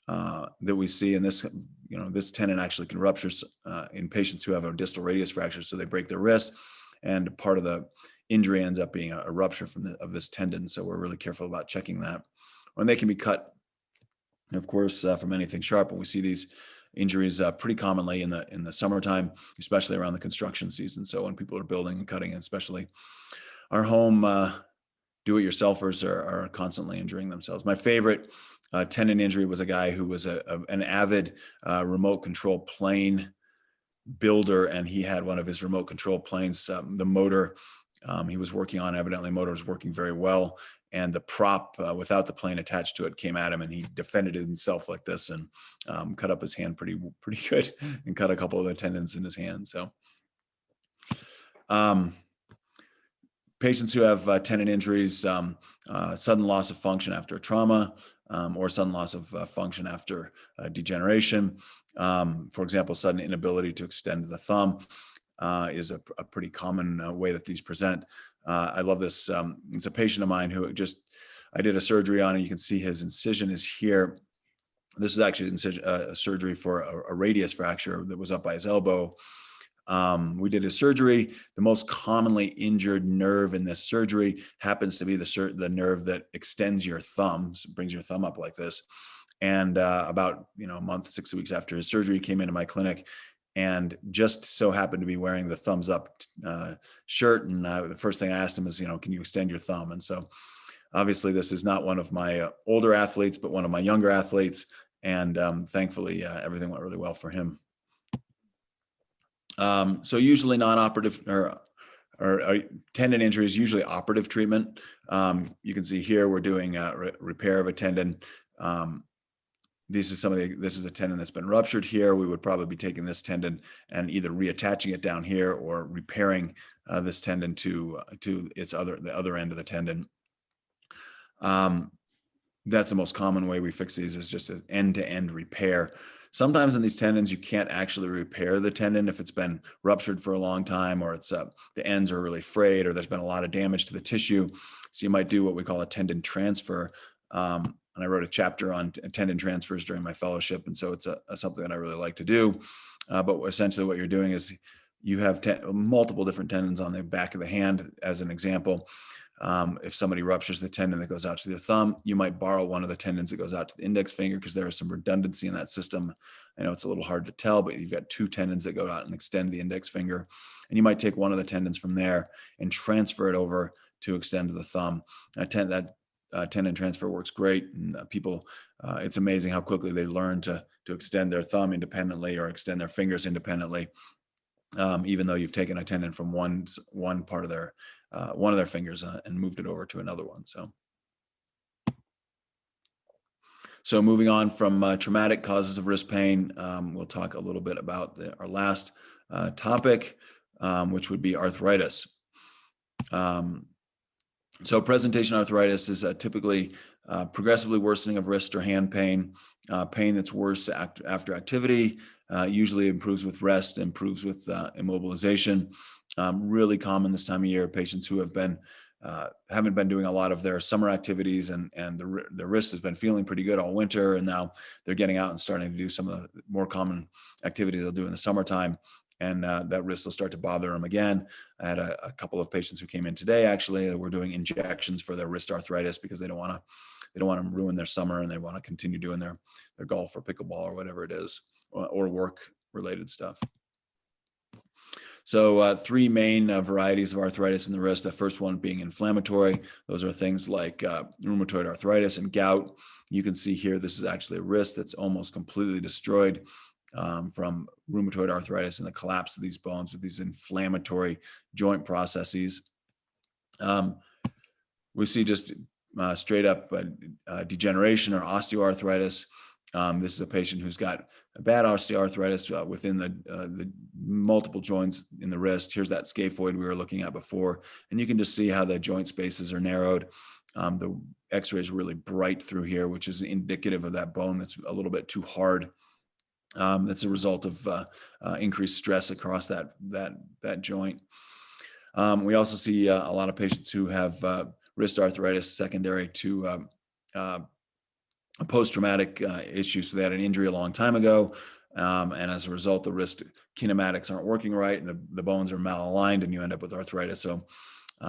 S3: that we see. And this, this tendon actually can rupture in patients who have a distal radius fracture. So they break their wrist, and part of the injury ends up being a rupture of this tendon. So we're really careful about checking that. When they can be cut, of course, from anything sharp. And we see these injuries pretty commonly in the summertime, especially around the construction season. So when people are building and cutting, and especially our home do-it-yourselfers are constantly injuring themselves. My favorite tendon injury was a guy who was an avid remote control plane builder, and he had one of his remote control planes, the motor he was working on, evidently motor was working very well, and the prop without the plane attached to it came at him, and he defended himself like this and cut up his hand pretty good and cut a couple of the tendons in his hand. So patients who have tendon injuries, sudden loss of function after trauma, or sudden loss of function after degeneration. For example, sudden inability to extend the thumb is a pretty common way that these present. I love this. It's a patient of mine who I did a surgery on, and you can see his incision is here. This is actually a surgery for a radius fracture that was up by his elbow. We did a surgery. The most commonly injured nerve in this surgery happens to be the nerve that extends your thumb, so brings your thumb up like this. And about a month, 6 weeks after his surgery, he came into my clinic and just so happened to be wearing the thumbs up shirt. And the first thing I asked him is, can you extend your thumb? And so obviously this is not one of my older athletes, but one of my younger athletes. And thankfully, everything went really well for him. So usually non-operative or tendon injuries, usually operative treatment. You can see here we're doing repair of a tendon. This is a tendon that's been ruptured here. We would probably be taking this tendon and either reattaching it down here or repairing this tendon to the other end of the tendon. That's the most common way we fix these, is just an end-to-end repair. Sometimes in these tendons, you can't actually repair the tendon if it's been ruptured for a long time, or it's the ends are really frayed, or there's been a lot of damage to the tissue. So you might do what we call a tendon transfer. And I wrote a chapter on tendon transfers during my fellowship. And so it's something that I really like to do. But essentially what you're doing is you have multiple different tendons on the back of the hand, as an example. If somebody ruptures the tendon that goes out to the thumb, you might borrow one of the tendons that goes out to the index finger, because there is some redundancy in that system. I know it's a little hard to tell, but you've got two tendons that go out and extend the index finger. And you might take one of the tendons from there and transfer it over to extend to the thumb. Tendon transfer works great. And people, it's amazing how quickly they learn to extend their thumb independently or extend their fingers independently, even though you've taken a tendon from one part of their one of their fingers and moved it over to another one. So moving on from traumatic causes of wrist pain, we'll talk a little bit about our last topic, which would be arthritis. So presentation arthritis is typically progressively worsening of wrist or hand pain, pain that's worse after activity, usually improves with rest, improves with immobilization. Really common this time of year, patients who haven't been doing a lot of their summer activities, and the wrist has been feeling pretty good all winter, and now they're getting out and starting to do some of the more common activities they'll do in the summertime, and that wrist will start to bother them again. I had a couple of patients who came in today, actually, that were doing injections for their wrist arthritis because they don't want to ruin their summer, and they want to continue doing their golf or pickleball or whatever it is, or work related stuff. So three main varieties of arthritis in the wrist. The first one being inflammatory. Those are things like rheumatoid arthritis and gout. You can see here, this is actually a wrist that's almost completely destroyed from rheumatoid arthritis and the collapse of these bones with these inflammatory joint processes. We see just straight up degeneration or osteoarthritis. This is a patient who's got a bad osteoarthritis within the multiple joints in the wrist. Here's that scaphoid we were looking at before, and you can just see how the joint spaces are narrowed. The x-ray is really bright through here, which is indicative of that bone that's a little bit too hard. That's a result of increased stress across that joint. We also see a lot of patients who have wrist arthritis secondary to a post-traumatic issue. So they had an injury a long time ago, and as a result, the wrist kinematics aren't working right, and the bones are malaligned, and you end up with arthritis. So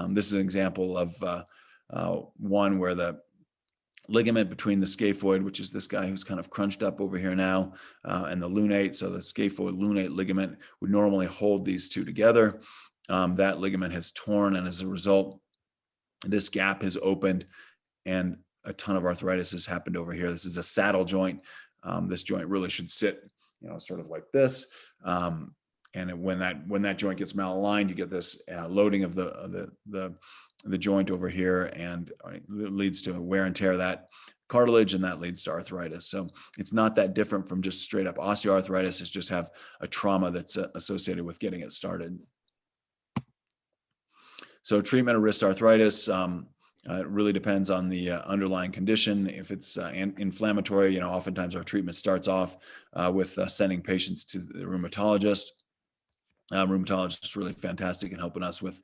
S3: this is an example of one where the ligament between the scaphoid, which is this guy who's kind of crunched up over here now, and the lunate. So the scaphoid lunate ligament would normally hold these two together. That ligament has torn, and as a result, this gap has opened, and a ton of arthritis has happened over here. This is a saddle joint. This joint really should sit, sort of like this. And when that joint gets malaligned, you get this loading of the joint over here, and it leads to wear and tear of that cartilage, and that leads to arthritis. So it's not that different from just straight up osteoarthritis. It's just have a trauma that's associated with getting it started. So treatment of wrist arthritis, it really depends on the underlying condition. If it's inflammatory, oftentimes our treatment starts off with sending patients to the rheumatologist. Rheumatologist is really fantastic in helping us with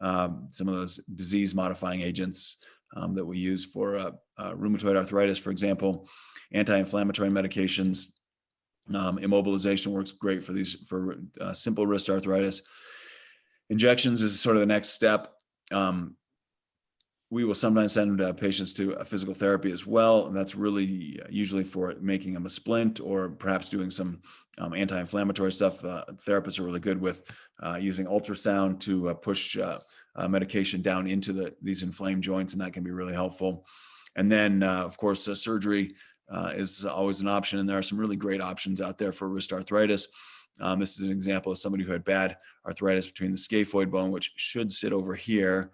S3: some of those disease modifying agents that we use for rheumatoid arthritis, for example. Anti-inflammatory medications, immobilization works great for these, for simple wrist arthritis. Injections is sort of the next step. We will sometimes send patients to a physical therapy as well. And that's really usually for making them a splint or perhaps doing some anti-inflammatory stuff. Therapists are really good with using ultrasound to push medication down into these inflamed joints, and that can be really helpful. And then, of course, surgery is always an option. And there are some really great options out there for wrist arthritis. This is an example of somebody who had bad arthritis between the scaphoid bone, which should sit over here.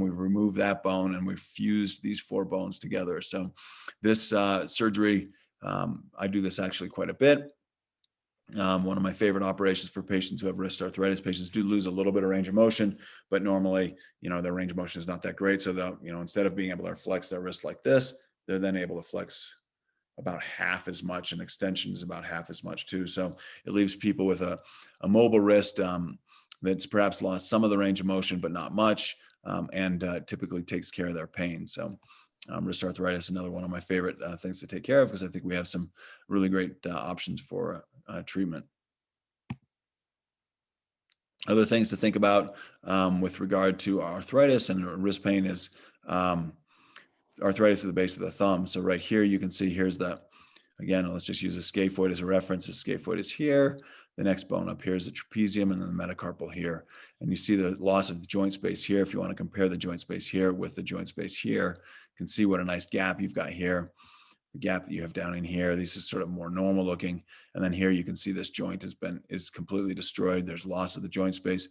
S3: We've removed that bone and we've fused these 4 bones together. So this surgery, I do this actually quite a bit. One of my favorite operations for patients who have wrist arthritis. Patients do lose a little bit of range of motion, but normally, their range of motion is not that great. So they'll, instead of being able to flex their wrist like this, they're then able to flex about half as much, and extensions about half as much too. So it leaves people with a mobile wrist that's perhaps lost some of the range of motion, but not much, and typically takes care of their pain. So wrist arthritis, another one of my favorite things to take care of, because I think we have some really great options for treatment. Other things to think about with regard to arthritis and wrist pain is arthritis at the base of the thumb. So right here, you can see here's again, let's just use a scaphoid as a reference. The scaphoid is here. The next bone up here is the trapezium, and then the metacarpal here. And you see the loss of the joint space here. If you want to compare the joint space here with the joint space here, you can see what a nice gap you've got here. The gap that you have down in here, this is sort of more normal looking. And then here you can see this joint is completely destroyed. There's loss of the joint space.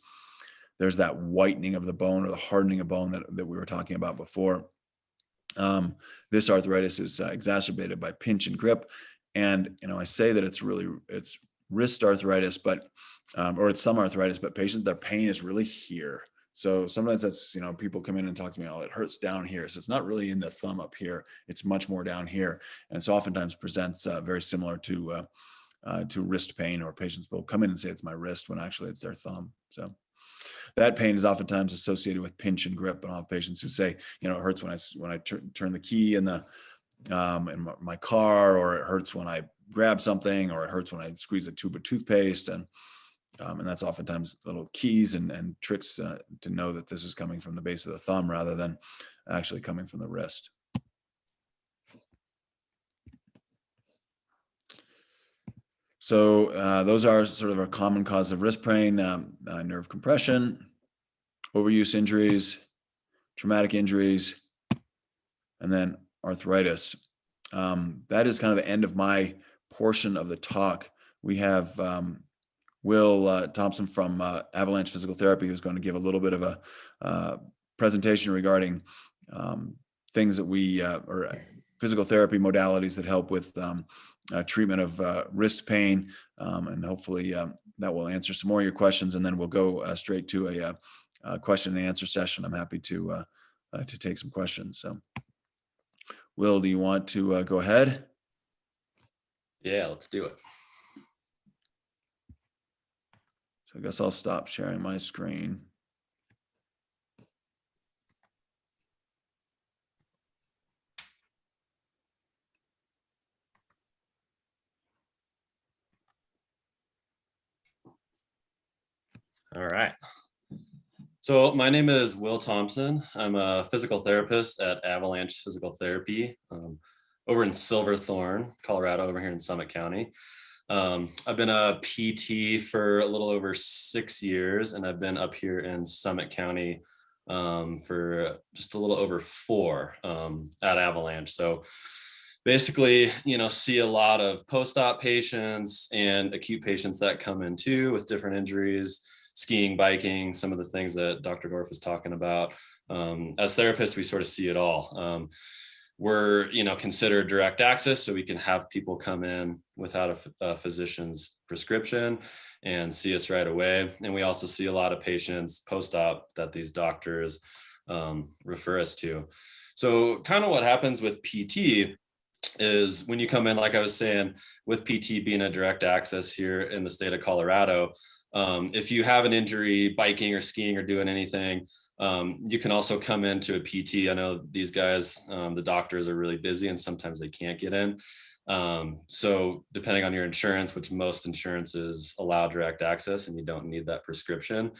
S3: There's that whitening of the bone, or the hardening of bone that we were talking about before. This arthritis is exacerbated by pinch and grip. And, I say that it's wrist arthritis, but, or it's some arthritis, but their pain is really here. So sometimes that's, people come in and talk to me, oh, it hurts down here. So it's not really in the thumb up here. It's much more down here. And so oftentimes presents very similar to wrist pain, or patients will come in and say it's my wrist when actually it's their thumb. So that pain is oftentimes associated with pinch and grip. And I'll have patients who say, it hurts when I turn the key in my car, or it hurts when I grab something, or it hurts when I squeeze a tube of toothpaste. And that's oftentimes little keys and tricks to know that this is coming from the base of the thumb rather than actually coming from the wrist. So those are sort of a common cause of wrist pain: nerve compression, overuse injuries, traumatic injuries, and then arthritis. That is kind of the end of my portion of the talk. We have Will Thompson from Avalanche Physical Therapy, who's going to give a little bit of a presentation regarding things that or physical therapy modalities that help with treatment of wrist pain, and hopefully that will answer some more of your questions, and then we'll go straight to a question and answer session. I'm happy to take some questions. So, Will, do you want to go ahead?
S2: Yeah, let's do it.
S3: So I guess I'll stop sharing my screen.
S2: All right. So my name is Will Thompson. I'm a physical therapist at Avalanche Physical Therapy over in Silverthorne, Colorado, over here in Summit County. I've been a PT for a little over 6 years, and I've been up here in Summit County for just a little over 4 at Avalanche. So basically, see a lot of post-op patients and acute patients that come in too with different injuries, skiing, biking, some of the things that Dr. Dorf is talking about. As therapists, we sort of see it all. We're, considered direct access, so we can have people come in without a physician's prescription and see us right away. And we also see a lot of patients post-op that these doctors refer us to. So kind of what happens with PT is when you come in, like I was saying, with PT being a direct access here in the state of Colorado, If you have an injury biking or skiing or doing anything, you can also come into a PT. I know these guys, the doctors are really busy and sometimes they can't get in. So depending on your insurance, which most insurances allow direct access and you don't need that prescription,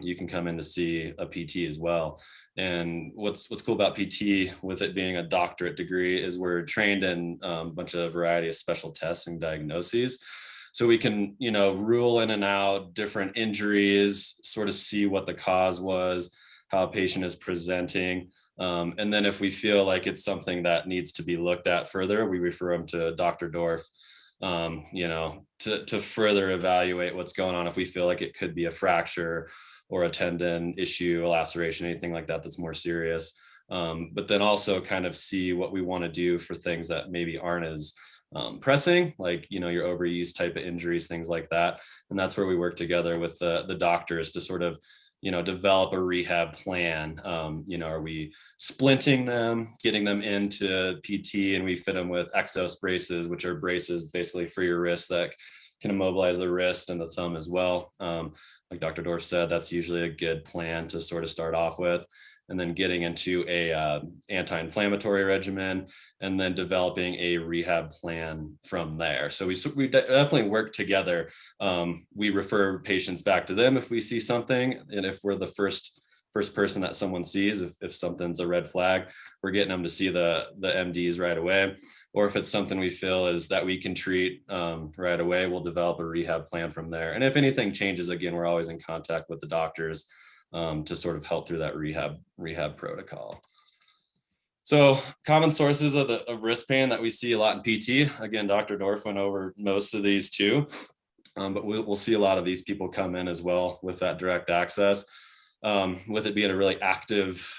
S2: you can come in to see a PT as well. And what's cool about PT, with it being a doctorate degree, is we're trained in a bunch of variety of special tests and diagnoses. So we can, rule in and out different injuries, sort of see what the cause was, how a patient is presenting. And then if we feel like it's something that needs to be looked at further, we refer them to Dr. Dorf, to further evaluate what's going on if we feel like it could be a fracture or a tendon issue, a laceration, anything like that that's more serious. But then also kind of see what we want to do for things that maybe aren't as pressing, like, your overuse type of injuries, things like that. And that's where we work together with the doctors to sort of, develop a rehab plan. Are we splinting them, getting them into PT, and we fit them with Exos braces, which are braces basically for your wrist that can immobilize the wrist and the thumb as well. Like Dr. Dorf said, that's usually a good plan to sort of start off with. And then getting into a anti-inflammatory regimen, and then developing a rehab plan from there. So we definitely work together. We refer patients back to them if we see something, and if we're the first person that someone sees, if something's a red flag, we're getting them to see the MDs right away. Or if it's something we feel is that we can treat right away, we'll develop a rehab plan from there. And if anything changes, again, we're always in contact with the doctors to sort of help through that rehab protocol. So common sources of wrist pain that we see a lot in PT. Again, Dr. Dorf went over most of these too, but we'll see a lot of these people come in as well with that direct access. With it being a really active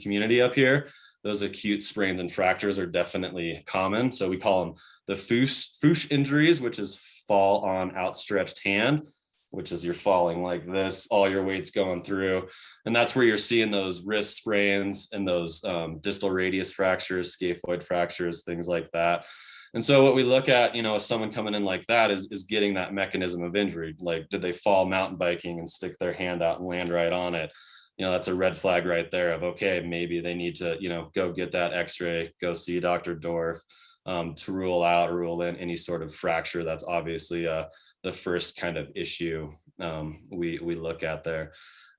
S2: community up here, those acute sprains and fractures are definitely common. So we call them the foosh injuries, which is fall on outstretched hand, which is you're falling like this, all your weight's going through. And that's where you're seeing those wrist sprains and those distal radius fractures, scaphoid fractures, things like that. And so what we look at, someone coming in like that is getting that mechanism of injury. Like, did they fall mountain biking and stick their hand out and land right on it? That's a red flag right there of, okay, maybe they need to, go get that x-ray, go see Dr. Dorf to rule in any sort of fracture. That's obviously the first kind of issue we look at there.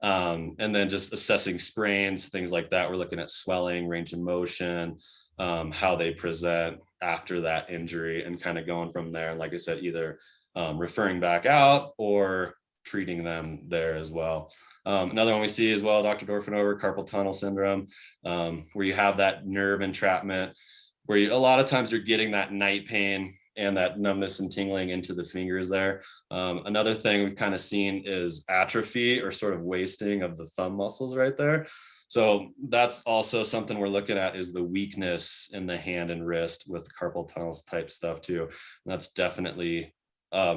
S2: And then just assessing sprains, things like that. We're looking at swelling, range of motion, how they present after that injury, and kind of going from there. And like I said, either referring back out or treating them there as well. Another one we see as well, Dr. Dorf went over, carpal tunnel syndrome, where you have that nerve entrapment, where a lot of times you're getting that night pain and that numbness and tingling into the fingers there. Another thing we've kind of seen is atrophy or sort of wasting of the thumb muscles right there. So that's also something we're looking at, is the weakness in the hand and wrist with carpal tunnels type stuff too. And that's definitely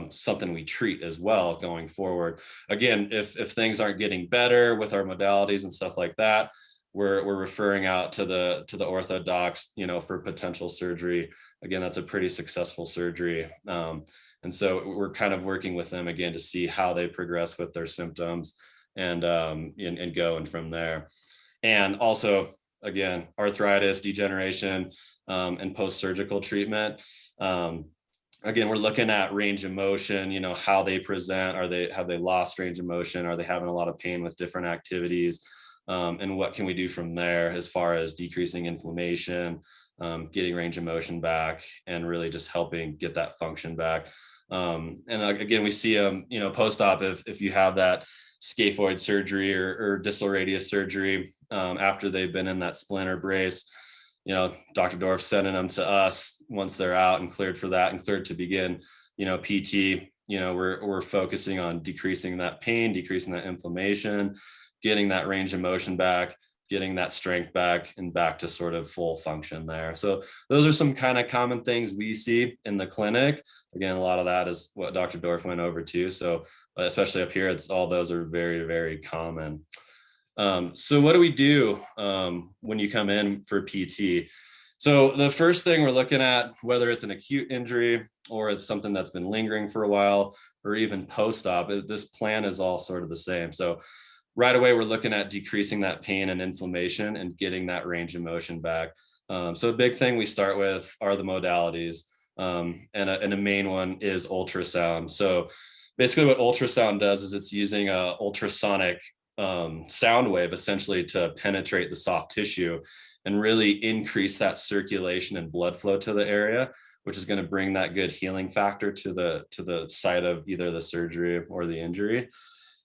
S2: something we treat as well going forward. Again, if things aren't getting better with our modalities and stuff like that, we're referring out to the ortho docs, for potential surgery. Again, that's a pretty successful surgery. And so we're kind of working with them again to see how they progress with their symptoms and going from there. And also, again, arthritis, degeneration, and post-surgical treatment. Again, we're looking at range of motion, how they present. Have they lost range of motion? Are they having a lot of pain with different activities? And what can we do from there as far as decreasing inflammation, getting range of motion back, and really just helping get that function back. And again, we see them, post-op, if you have that scaphoid surgery or distal radius surgery, after they've been in that splint or brace, Dr. Dorf sending them to us once they're out and cleared for that and cleared to begin, PT. We're focusing on decreasing that pain, decreasing that inflammation, getting that range of motion back, getting that strength back, and back to sort of full function there. So those are some kind of common things we see in the clinic. Again, a lot of that is what Dr. Dorf went over too. So especially up here, all those are very, very common. So what do we do when you come in for PT? So the first thing we're looking at, whether it's an acute injury or it's something that's been lingering for a while, or even post-op, this plan is all sort of the same. So right away, we're looking at decreasing that pain and inflammation and getting that range of motion back. So a big thing we start with are the modalities. And a main one is ultrasound. So basically what ultrasound does is it's using a ultrasonic sound wave essentially to penetrate the soft tissue and really increase that circulation and blood flow to the area, which is going to bring that good healing factor to the site of either the surgery or the injury,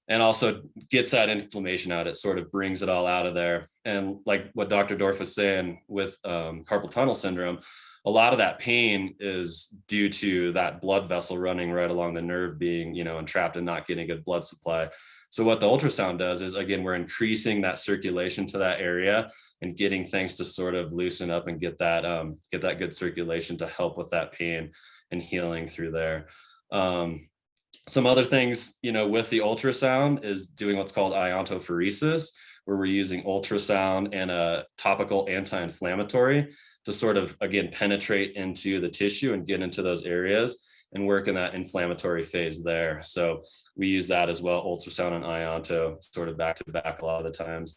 S2: and also gets that inflammation out. It sort of brings it all out of there. And like what Dr. Dorf was saying with carpal tunnel syndrome, a lot of that pain is due to that blood vessel running right along the nerve being, entrapped and not getting good blood supply. So what the ultrasound does is, again, we're increasing that circulation to that area and getting things to sort of loosen up and get that good circulation to help with that pain and healing through there. Some other things, with the ultrasound is doing what's called ionophoresis, where we're using ultrasound and a topical anti-inflammatory to sort of, again, penetrate into the tissue and get into those areas and work in that inflammatory phase there. So we use that as well, ultrasound and ionto, sort of back to back a lot of the times.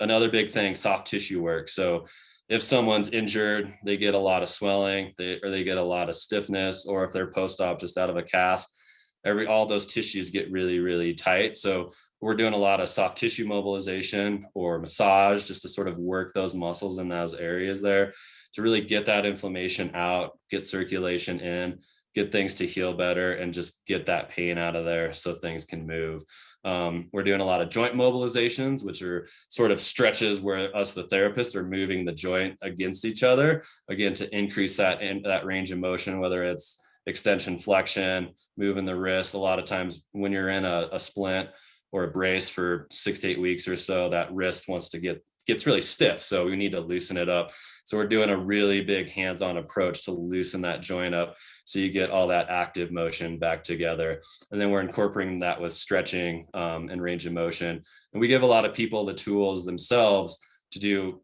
S2: Another big thing, soft tissue work. So if someone's injured, they get a lot of swelling, they get a lot of stiffness, or if they're post-op just out of a cast, all those tissues get really, really tight. So we're doing a lot of soft tissue mobilization or massage just to sort of work those muscles in those areas there to really get that inflammation out, get circulation in, get things to heal better, and just get that pain out of there so things can move. We're doing a lot of joint mobilizations, which are sort of stretches where us, the therapists, are moving the joint against each other, again, to increase that range of motion, whether it's extension, flexion, moving the wrist. A lot of times when you're in a splint or a brace for 6 to 8 weeks or so, that wrist gets really stiff. So we need to loosen it up. So we're doing a really big hands-on approach to loosen that joint up so you get all that active motion back together. And then we're incorporating that with stretching and range of motion. And we give a lot of people the tools themselves to do,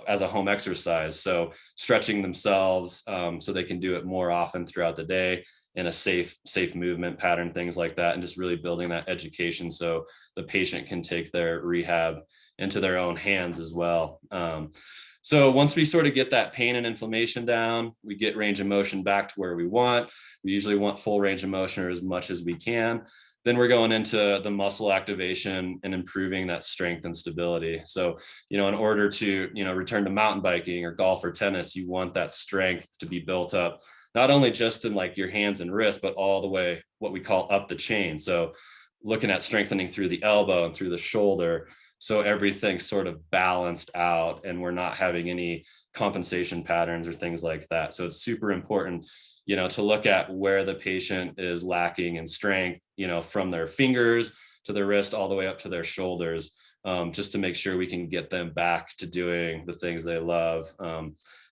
S2: as a home exercise. So stretching themselves so they can do it more often throughout the day in a safe movement pattern, things like that, and just really building that education so the patient can take their rehab into their own hands as well. So once we sort of get that pain and inflammation down, we get range of motion back to where we want. We usually want full range of motion or as much as we can. Then we're going into the muscle activation and improving that strength and stability. So, in order to, return to mountain biking or golf or tennis, you want that strength to be built up, not only just in like your hands and wrists, but all the way, what we call up the chain. So looking at strengthening through the elbow and through the shoulder, so everything's sort of balanced out and we're not having any compensation patterns or things like that. So it's super important, to look at where the patient is lacking in strength, from their fingers to their wrist all the way up to their shoulders, just to make sure we can get them back to doing the things they love,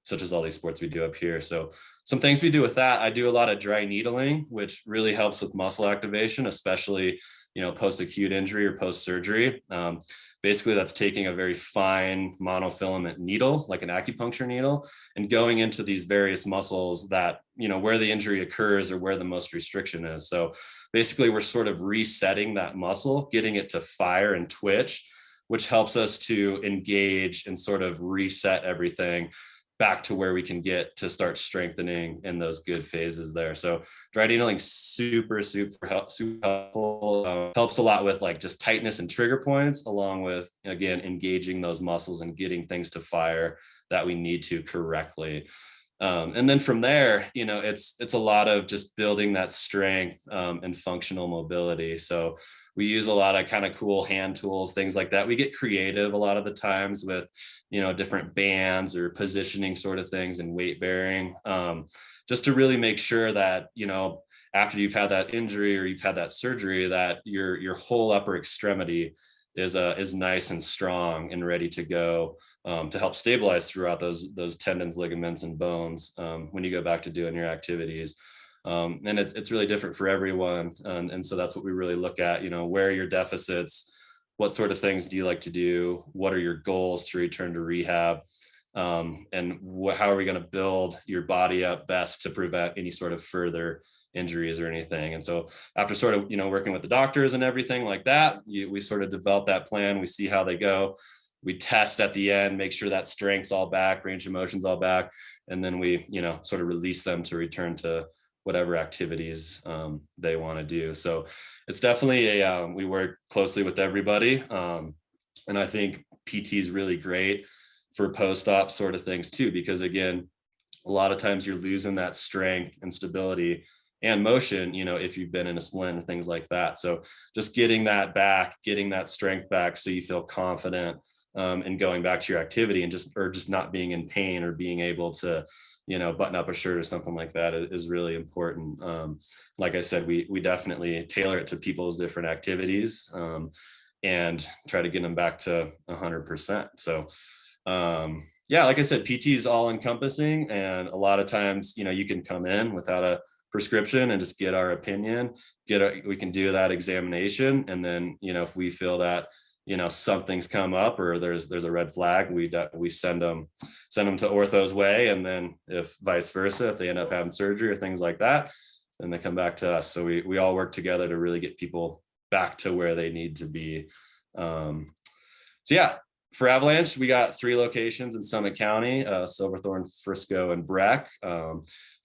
S2: such as all these sports we do up here. So some things we do with that, I do a lot of dry needling, which really helps with muscle activation, especially, post-acute injury or post-surgery. Basically, that's taking a very fine monofilament needle, like an acupuncture needle, and going into these various muscles that, where the injury occurs or where the most restriction is. So basically, we're sort of resetting that muscle, getting it to fire and twitch, which helps us to engage and sort of reset everything back to where we can get to start strengthening in those good phases there. So dry needling, super helpful. Helps a lot with like just tightness and trigger points, along with, again, engaging those muscles and getting things to fire that we need to correctly. And then from there, it's a lot of just building that strength and functional mobility. So we use a lot of kind of cool hand tools, things like that. We get creative a lot of the times with, different bands or positioning sort of things and weight bearing, just to really make sure that, after you've had that injury or you've had that surgery, that your whole upper extremity is nice and strong and ready to go, to help stabilize throughout those tendons, ligaments, and bones when you go back to doing your activities. And it's really different for everyone. And so that's what we really look at, where are your deficits, what sort of things do you like to do, what are your goals to return to rehab, and how are we going to build your body up best to prevent any sort of further injuries or anything. And so after sort of, working with the doctors and everything like that, we sort of develop that plan. We see how they go. We test at the end, make sure that strength's all back, range of motion's all back. And then we, sort of release them to return to whatever activities they want to do. So it's definitely we work closely with everybody. And I think PT is really great for post-op sort of things too, because again, a lot of times you're losing that strength and stability and motion, if you've been in a splint and things like that. So just getting that back, getting that strength back so you feel confident in going back to your activity and just not being in pain or being able to, button up a shirt or something like that is really important. Like I said, we definitely tailor it to people's different activities and try to get them back to 100%. So yeah, like I said, PT is all encompassing, and a lot of times, you can come in without a prescription and just get our opinion, we can do that examination. And then, if we feel that, something's come up or there's a red flag, we send them to ortho's way. And then if vice versa, if they end up having surgery or things like that, then they come back to us. So we all work together to really get people back to where they need to be. So yeah, for Avalanche, we got 3 locations in Summit County, Silverthorne, Frisco, and Breck.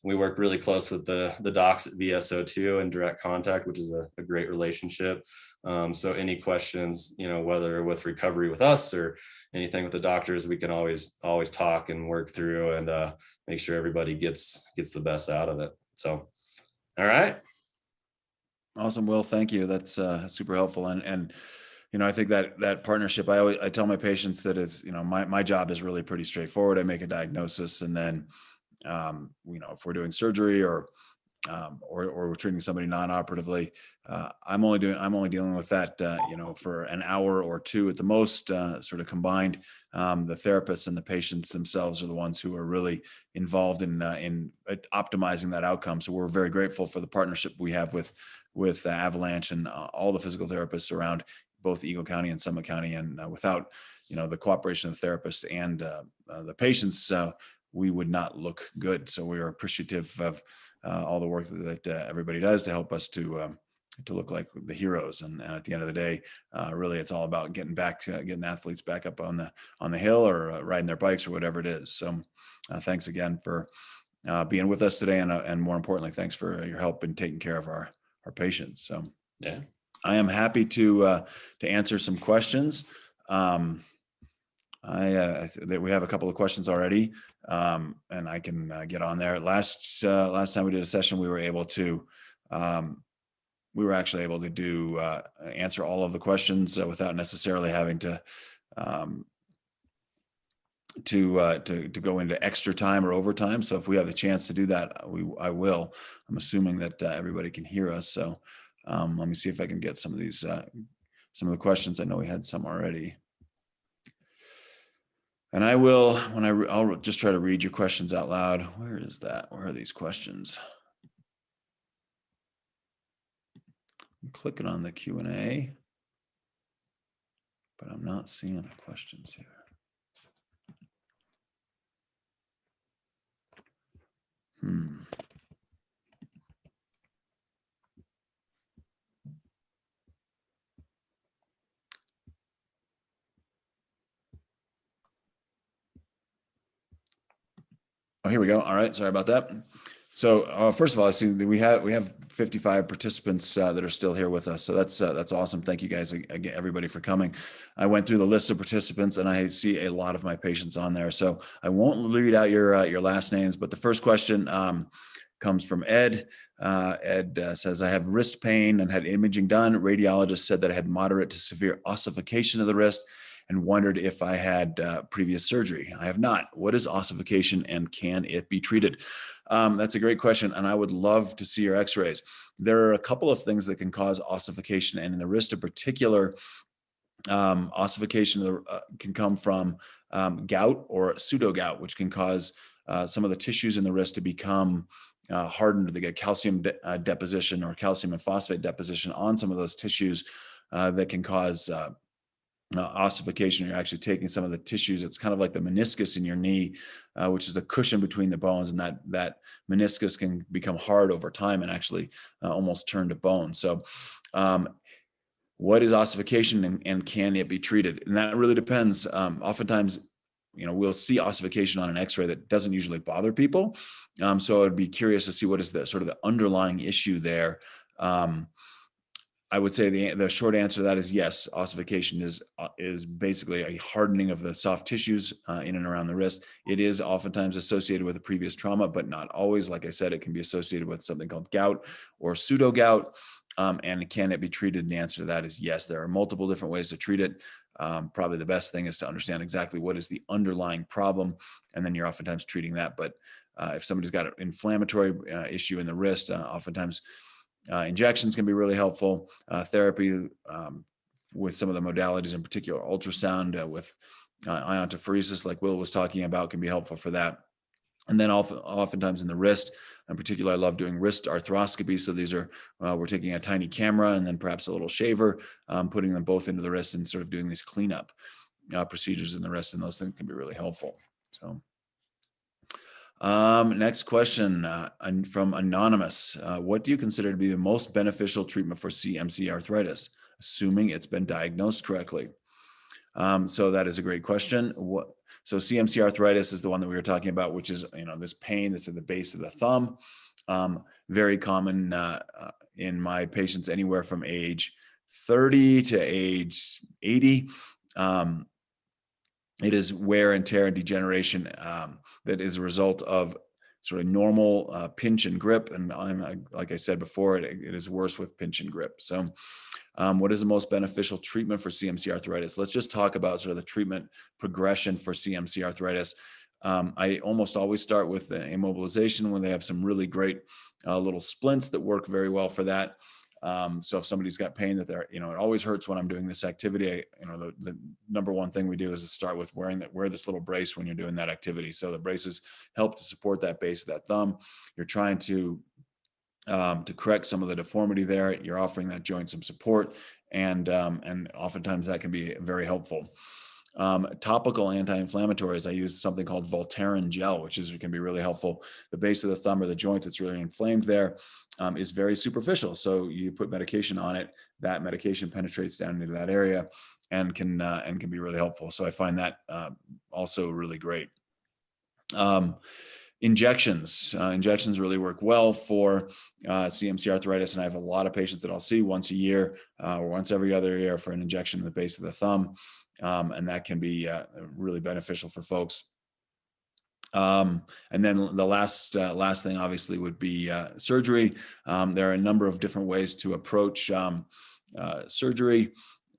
S2: We work really close with the docs at VSO2 and direct contact, which is a great relationship. So any questions, whether with recovery with us or anything with the doctors, we can always talk and work through and make sure everybody gets the best out of it. So, all right.
S3: Awesome, Will. Thank you. That's super helpful. And I think that partnership, I tell my patients that it's, my job is really pretty straightforward. I make a diagnosis, and then, if we're doing surgery or we're treating somebody non-operatively, I'm only dealing with that, for an hour or 2 at the most, sort of combined. The therapists and the patients themselves are the ones who are really involved in optimizing that outcome. So we're very grateful for the partnership we have with Avalanche and all the physical therapists around both Eagle County and Summit County. And without, the cooperation of the therapists and the patients, we would not look good. So we are appreciative of all the work that everybody does to help us to look like the heroes. And at the end of the day, really, it's all about getting athletes back up on the hill or riding their bikes or whatever it is. So thanks again for being with us today, and more importantly, thanks for your help in taking care of our patients. So
S2: yeah,
S3: I am happy to answer some questions. We have a couple of questions already, and I can get on there. Last time we did a session, we were actually able to do answer all of the questions without necessarily having to go into extra time or overtime. So if we have the chance to do that, I will. I'm assuming that everybody can hear us. So let me see if I can get some of the questions. I know we had some already. And I'll just try to read your questions out loud. Where is that? Where are these questions? I'm clicking on the Q&A, but I'm not seeing the questions here. Oh, here we go. All right. Sorry about that. So first of all, I see that we have 55 participants that are still here with us. So that's awesome. Thank you guys again, everybody, for coming. I went through the list of participants and I see a lot of my patients on there. So I won't read out your last names, but the first question comes from Ed. Ed says, I have wrist pain and had imaging done. Radiologist said that I had moderate to severe ossification of the wrist and wondered if I had previous surgery. I have not. What is ossification and can it be treated? That's a great question, and I would love to see your x-rays. There are a couple of things that can cause ossification, and in the wrist in particular, ossification can come from gout or pseudo-gout, which can cause some of the tissues in the wrist to become hardened. They get calcium deposition or calcium and phosphate deposition on some of those tissues that can cause ossification. You're actually taking some of the tissues. It's kind of like the meniscus in your knee, which is a cushion between the bones, and that meniscus can become hard over time and actually almost turn to bone. So what is ossification, and can it be treated? And that really depends. Oftentimes, we'll see ossification on an x-ray that doesn't usually bother people. So I'd be curious to see what is the sort of the underlying issue there. I would say the short answer to that is yes. Ossification is basically a hardening of the soft tissues in and around the wrist. It is oftentimes associated with a previous trauma, but not always. Like I said, it can be associated with something called gout or pseudo gout. And can it be treated? And the answer to that is yes. There are multiple different ways to treat it. Probably the best thing is to understand exactly what is the underlying problem, and then you're oftentimes treating that. But if somebody's got an inflammatory issue in the wrist, oftentimes injections can be really helpful. Therapy with some of the modalities, in particular ultrasound with ionophoresis, like Will was talking about, can be helpful for that. And then oftentimes in the wrist, in particular, I love doing wrist arthroscopy. So these are, we're taking a tiny camera and then perhaps a little shaver, putting them both into the wrist and sort of doing these cleanup procedures in the wrist. And those things can be really helpful. So next question from Anonymous. What do you consider to be the most beneficial treatment for CMC arthritis, assuming it's been diagnosed correctly? So that is a great question. So CMC arthritis is the one that we were talking about, which is, this pain that's at the base of the thumb. Very common in my patients anywhere from age 30 to age 80. It is wear and tear and degeneration that is a result of sort of normal pinch and grip. And like I said before, it is worse with pinch and grip. So what is the most beneficial treatment for CMC arthritis? Let's just talk about sort of the treatment progression for CMC arthritis. I almost always start with the immobilization when they have some really great little splints that work very well for that. So if somebody's got pain that they're, it always hurts when I'm doing this activity. The number one thing we do is to start with wear this little brace when you're doing that activity. So the braces help to support that base of that thumb. You're trying to correct some of the deformity there. You're offering that joint some support, and oftentimes that can be very helpful. Topical anti-inflammatories, I use something called Voltaren gel, which can be really helpful. The base of the thumb or the joint that's really inflamed there is very superficial. So you put medication on it, that medication penetrates down into that area and can be really helpful. So I find that also really great. Injections really work well for CMC arthritis, and I have a lot of patients that I'll see once a year or once every other year for an injection in the base of the thumb, and that can be really beneficial for folks. And then the last thing obviously would be surgery. There are a number of different ways to approach surgery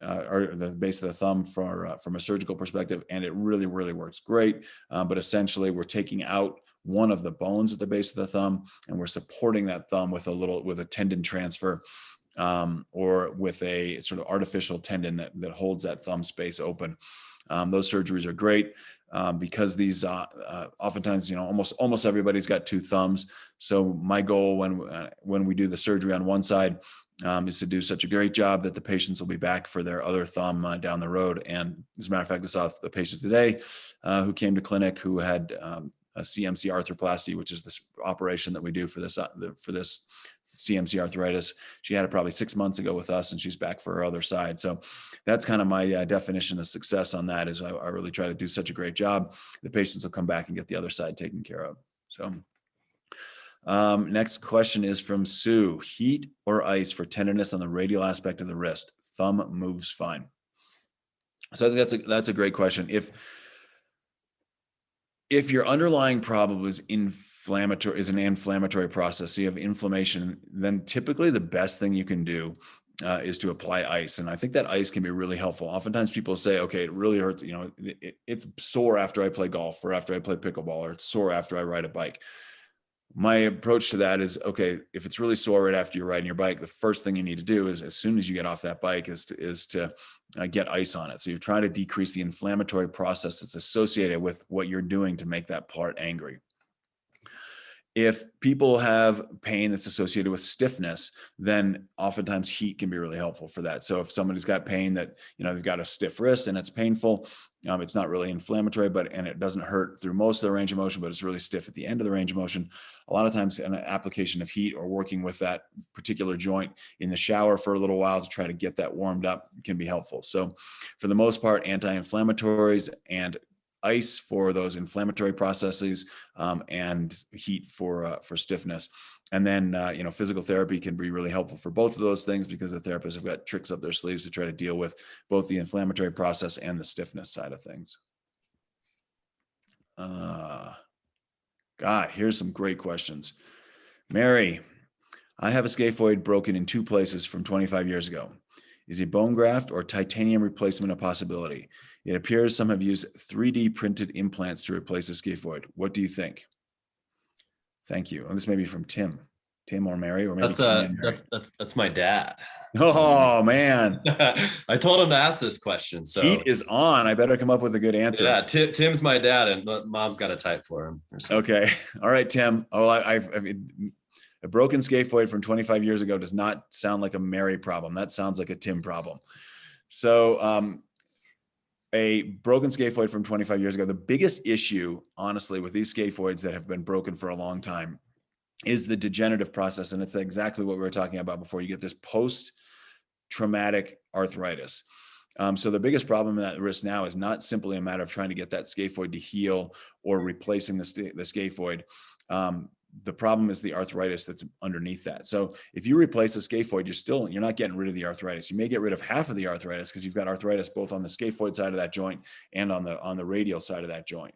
S3: or the base of the thumb from a surgical perspective, and it really works great. But essentially, we're taking out one of the bones at the base of the thumb, and we're supporting that thumb with a tendon transfer, or with a sort of artificial tendon that holds that thumb space open. Those surgeries are great because these oftentimes, almost everybody's got two thumbs. So my goal when we do the surgery on one side is to do such a great job that the patients will be back for their other thumb down the road. And as a matter of fact, I saw a patient today who came to clinic who had a CMC arthroplasty, which is this operation that we do for this CMC arthritis. She had it probably 6 months ago with us, and she's back for her other side. So that's kind of my definition of success on that. Is I really try to do such a great job. The patients will come back and get the other side taken care of. So next question is from Sue. Heat or ice for tenderness on the radial aspect of the wrist? Thumb moves fine. So I think that's a great question. If your underlying problem is an inflammatory process, so you have inflammation, then typically the best thing you can do is to apply ice. And I think that ice can be really helpful. Oftentimes people say, okay, it really hurts. It's sore after I play golf or after I play pickleball, or it's sore after I ride a bike. My approach to that is, okay, if it's really sore right after you're riding your bike, the first thing you need to do is, as soon as you get off that bike, is to get ice on it. So you're trying to decrease the inflammatory process that's associated with what you're doing to make that part angry. If people have pain that's associated with stiffness, then oftentimes heat can be really helpful for that. So if somebody's got pain that, they've got a stiff wrist and it's painful, it's not really inflammatory, and it doesn't hurt through most of the range of motion, but it's really stiff at the end of the range of motion. A lot of times an application of heat or working with that particular joint in the shower for a little while to try to get that warmed up can be helpful. So for the most part, anti-inflammatories and ice for those inflammatory processes, and heat for stiffness. And then, physical therapy can be really helpful for both of those things because the therapists have got tricks up their sleeves to try to deal with both the inflammatory process and the stiffness side of things. God, here's some great questions. Mary, I have a scaphoid broken in 2 places from 25 years ago. Is a bone graft or titanium replacement a possibility? It appears some have used 3D printed implants to replace the scaphoid. What do you think? Thank you. And this may be from Tim or Mary, or maybe
S2: that's my dad.
S3: Oh man,
S2: I told him to ask this question. So
S3: heat is on. I better come up with a good answer.
S2: Yeah, Tim's my dad, and Mom's got to type for him.
S3: Okay, all right, Tim. Oh, I mean, a broken scaphoid from 25 years ago does not sound like a Mary problem. That sounds like a Tim problem. So, a broken scaphoid from 25 years ago, the biggest issue, honestly, with these scaphoids that have been broken for a long time is the degenerative process. And it's exactly what we were talking about before. You get this post-traumatic arthritis. So the biggest problem in that wrist now is not simply a matter of trying to get that scaphoid to heal or replacing the scaphoid. The problem is the arthritis that's underneath that. So if you replace the scaphoid, you're not getting rid of the arthritis. You may get rid of half of the arthritis because you've got arthritis both on the scaphoid side of that joint and on the radial side of that joint.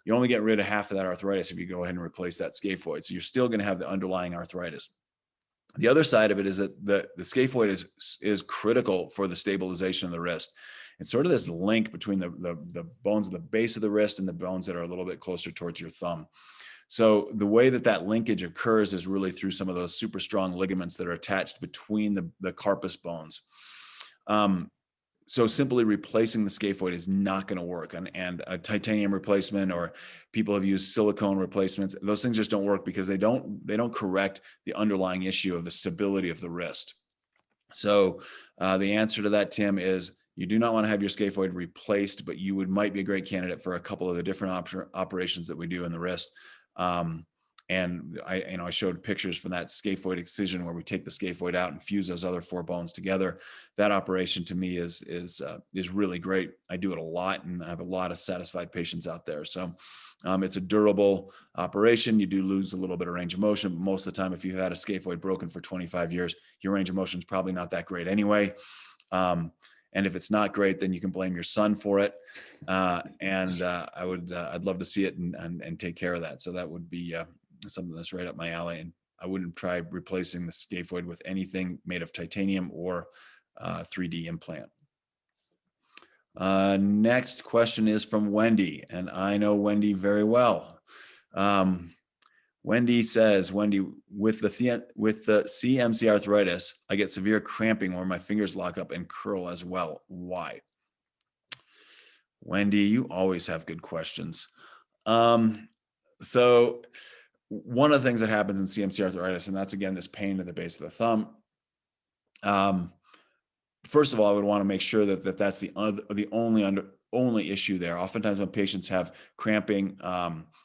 S3: You only get rid of half of that arthritis if you go ahead and replace that scaphoid. So you're still going to have the underlying arthritis. The other side of it is that the scaphoid is critical for the stabilization of the wrist. It's sort of this link between the bones at the base of the wrist and the bones that are a little bit closer towards your thumb. So the way that linkage occurs is really through some of those super strong ligaments that are attached between the carpus bones. So simply replacing the scaphoid is not going to work. And a titanium replacement, or people have used silicone replacements, those things just don't work because they don't correct the underlying issue of the stability of the wrist. So the answer to that, Tim, is you do not want to have your scaphoid replaced, but you might be a great candidate for a couple of the different operations that we do in the wrist. And I showed pictures from that scaphoid excision where we take the scaphoid out and fuse those other 4 bones together. That operation to me is really great. I do it a lot, and I have a lot of satisfied patients out there. So it's a durable operation. You do lose a little bit of range of motion, but most of the time, if you've had a scaphoid broken for 25 years, your range of motion is probably not that great anyway. And if it's not great, then you can blame your son for it. I'd love to see it and take care of that. So that would be something that's right up my alley. And I wouldn't try replacing the scaphoid with anything made of titanium or 3D implant. Next question is from Wendy, and I know Wendy very well. Wendy says, with the CMC arthritis, I get severe cramping where my fingers lock up and curl as well. Why? Wendy, you always have good questions. So one of the things that happens in CMC arthritis, and that's again, this pain at the base of the thumb. First of all, I would want to make sure that that's the only issue there. Oftentimes when patients have cramping,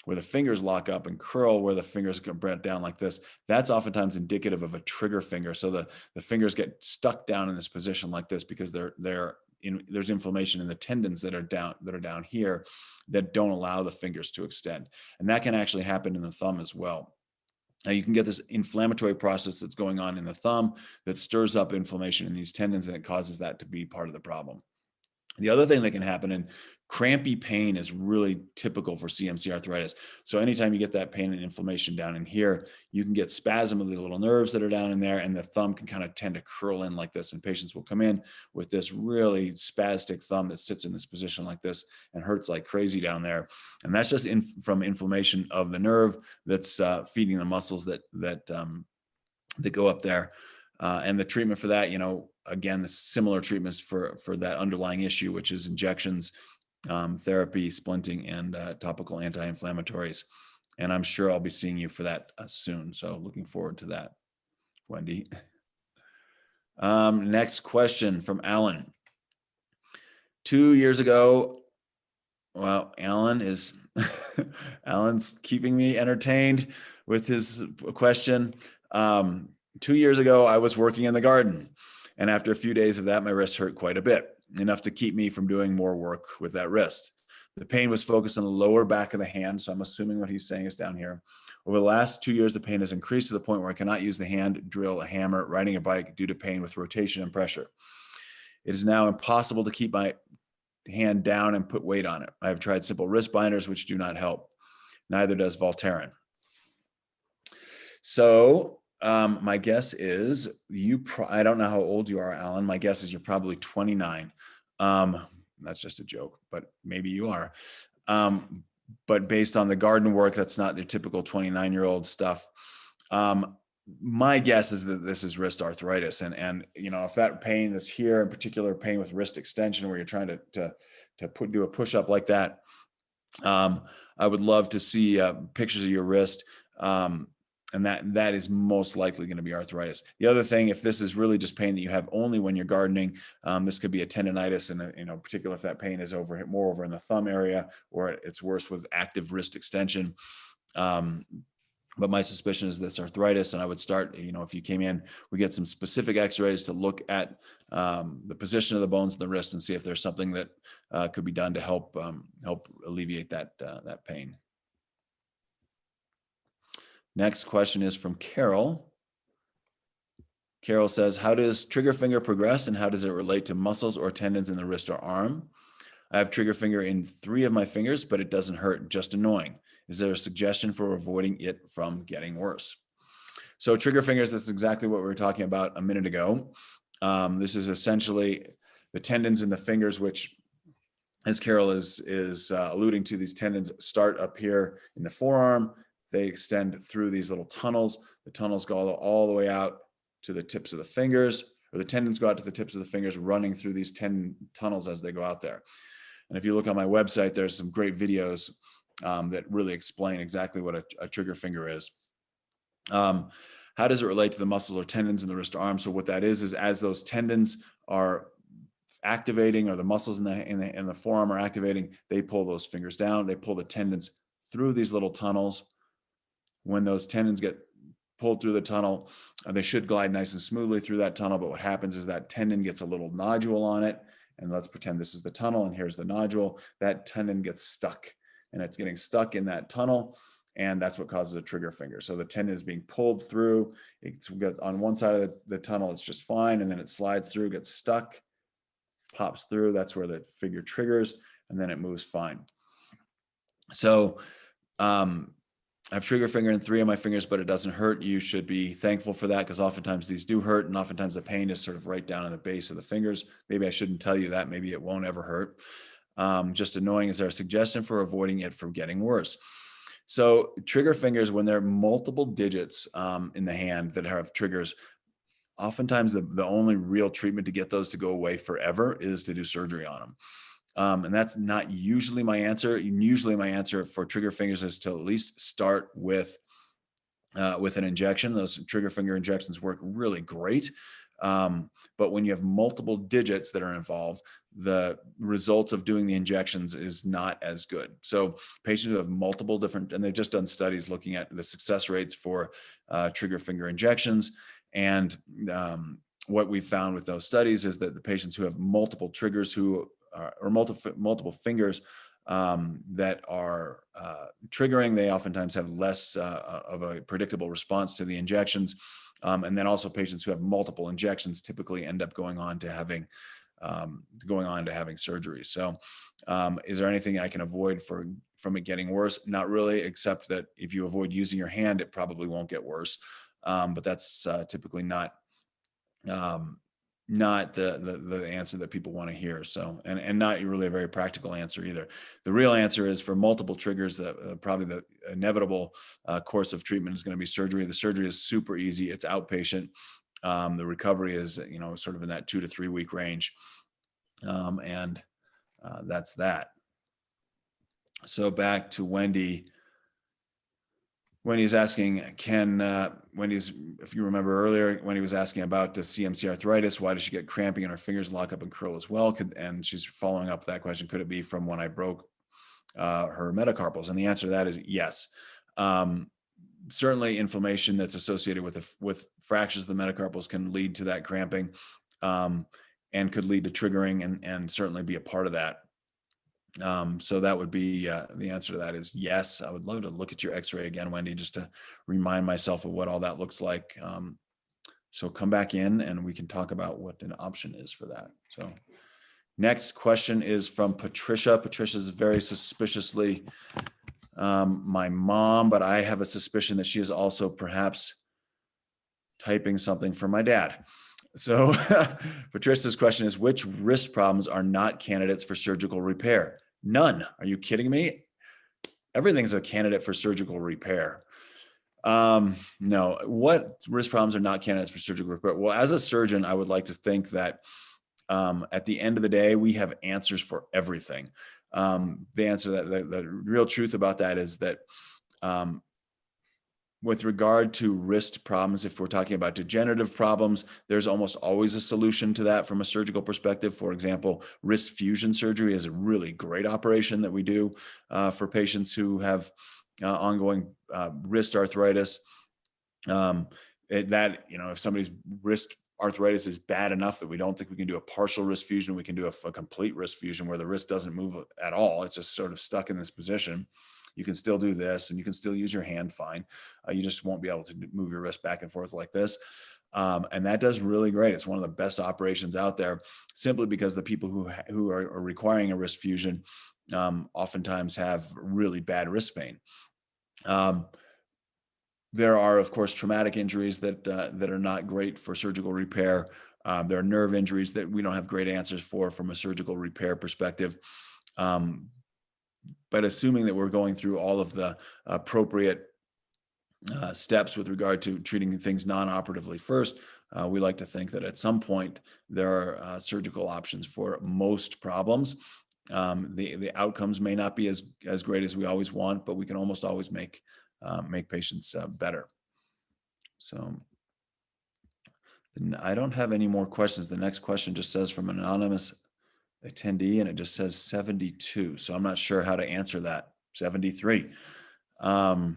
S3: where the fingers lock up and curl, where the fingers get bent down like this, that's oftentimes indicative of a trigger finger. So the fingers get stuck down in this position like this because there's inflammation in the tendons that are down here that don't allow the fingers to extend. And that can actually happen in the thumb as well. Now you can get this inflammatory process that's going on in the thumb that stirs up inflammation in these tendons, and it causes that to be part of the problem. The other thing that can happen, and crampy pain is really typical for CMC arthritis. So anytime you get that pain and inflammation down in here, you can get spasm of the little nerves that are down in there, and the thumb can kind of tend to curl in like this. And patients will come in with this really spastic thumb that sits in this position like this and hurts like crazy down there. And that's just from inflammation of the nerve that's feeding the muscles that go up there. And the treatment for that, again, the similar treatments for that underlying issue, which is injections, therapy, splinting, and topical anti-inflammatories. And I'm sure I'll be seeing you for that soon. So looking forward to that, Wendy. Next question from Alan. 2 years ago, well, Alan's keeping me entertained with his question. 2 years ago, I was working in the garden, and after a few days of that, my wrist hurt quite a bit, enough to keep me from doing more work with that wrist. The pain was focused on the lower back of the hand, so I'm assuming what he's saying is down here. Over the last 2 years, the pain has increased to the point where I cannot use the hand, drill, a hammer, riding a bike due to pain with rotation and pressure. It is now impossible to keep my hand down and put weight on it. I have tried simple wrist binders, which do not help. Neither does Voltaren. So my guess is I don't know how old you are, Alan. My guess is you're probably 29. That's just a joke, but maybe you are. But based on the garden work, that's not your typical 29-year-old stuff. My guess is that this is wrist arthritis. And you know, if that pain is here, in particular pain with wrist extension, where you're trying to do a push-up like that, I would love to see pictures of your wrist. And that is most likely going to be arthritis. The other thing, if this is really just pain that you have only when you're gardening, this could be a tendonitis, and particular if that pain is more over in the thumb area, or it's worse with active wrist extension. But my suspicion is this arthritis, and I would start, if you came in, we get some specific x-rays to look at the position of the bones in the wrist and see if there's something that could be done to help alleviate that pain. Next question is from Carol. Carol says, how does trigger finger progress, and how does it relate to muscles or tendons in the wrist or arm? I have trigger finger in 3 of my fingers, but it doesn't hurt, just annoying. Is there a suggestion for avoiding it from getting worse? So trigger fingers, that's exactly what we were talking about a minute ago. This is essentially the tendons in the fingers, which, as Carol is alluding to, these tendons start up here in the forearm. They extend through these little tunnels. The tunnels go all the way out to the tips of the fingers, or the tendons go out to the tips of the fingers, running through these tendon tunnels as they go out there. And if you look on my website, there's some great videos that really explain exactly what a trigger finger is. How does it relate to the muscles or tendons in the wrist or arm? So what that is as those tendons are activating, or the muscles in the forearm are activating, they pull those fingers down. They pull the tendons through these little tunnels. When those tendons get pulled through the tunnel, they should glide nice and smoothly through that tunnel. But what happens is that tendon gets a little nodule on it. And let's pretend this is the tunnel and here's the nodule. That tendon gets stuck, and it's getting stuck in that tunnel. And that's what causes a trigger finger. So the tendon is being pulled through. It's on one side of the tunnel, it's just fine. And then it slides through, gets stuck, pops through. That's where the figure triggers, and then it moves fine. So, I have trigger finger in 3 of my fingers, but it doesn't hurt. You should be thankful for that, because oftentimes these do hurt, and oftentimes the pain is sort of right down in the base of the fingers. Maybe I shouldn't tell you that. Maybe it won't ever hurt. Just annoying. Is there a suggestion for avoiding it from getting worse? So trigger fingers, when there are multiple digits in the hand that have triggers, oftentimes the only real treatment to get those to go away forever is to do surgery on them. And that's not usually my answer. Usually my answer for trigger fingers is to at least start with an injection. Those trigger finger injections work really great. But when you have multiple digits that are involved, the results of doing the injections is not as good. So patients who have multiple different, and they've just done studies looking at the success rates for trigger finger injections. And what we found with those studies is that the patients who have multiple triggers or multiple fingers that are triggering, they oftentimes have less of a predictable response to the injections. And then also patients who have multiple injections typically end up going on to having surgery. So is there anything I can avoid from it getting worse? Not really, except that if you avoid using your hand, it probably won't get worse. But that's typically not the answer that people want to hear. So, and not really a very practical answer either. The real answer is, for multiple triggers, that probably the inevitable course of treatment is going to be surgery. The surgery is super easy. It's outpatient. The recovery is, sort of in that 2 to 3 week range. And that's that. So back to Wendy. Wendy's asking, Wendy's, if you remember earlier, when he was asking about the CMC arthritis, why does she get cramping and her fingers lock up and curl as well? And she's following up that question, could it be from when I broke her metacarpals? And the answer to that is yes. Certainly inflammation that's associated with fractures of the metacarpals can lead to that cramping, and could lead to triggering and certainly be a part of that. So that would be the answer to that is yes. I would love to look at your x-ray again, Wendy, just to remind myself of what all that looks like. So come back in and we can talk about what an option is for that. So next question is from Patricia. Patricia's very suspiciously my mom, but I have a suspicion that she is also perhaps typing something for my dad. So Patricia's question is, which wrist problems are not candidates for surgical repair? None. Are you kidding me? Everything's a candidate for surgical repair. No. What wrist problems are not candidates for surgical repair? Well, as a surgeon, I would like to think that at the end of the day, we have answers for everything. The answer that the real truth about that is that with regard to wrist problems, if we're talking about degenerative problems, there's almost always a solution to that from a surgical perspective. For example, wrist fusion surgery is a really great operation that we do for patients who have ongoing wrist arthritis. If somebody's wrist arthritis is bad enough that we don't think we can do a partial wrist fusion, we can do a complete wrist fusion where the wrist doesn't move at all. It's just sort of stuck in this position. You can still do this and you can still use your hand fine. You just won't be able to move your wrist back and forth like this. And that does really great. It's one of the best operations out there, simply because the people who are requiring a wrist fusion oftentimes have really bad wrist pain. There are, of course, traumatic injuries that are not great for surgical repair. There are nerve injuries that we don't have great answers for from a surgical repair perspective. But assuming that we're going through all of the appropriate steps with regard to treating things non-operatively first, we like to think that at some point there are surgical options for most problems. The outcomes may not be as great as we always want, but we can almost always make patients better. So I don't have any more questions. The next question just says from an anonymous attendee, and it just says 72. So I'm not sure how to answer that. 73. So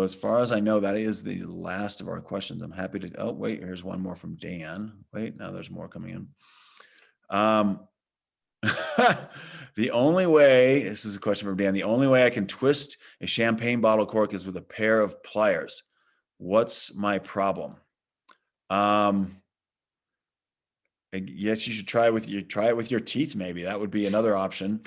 S3: as far as I know, that is the last of our questions. I'm happy to, oh, wait, here's one more from Dan. Wait, now there's more coming in. The only way, this is a question from Dan, the only way I can twist a champagne bottle cork is with a pair of pliers. What's my problem? Yes, you should try it with your teeth. Maybe that would be another option.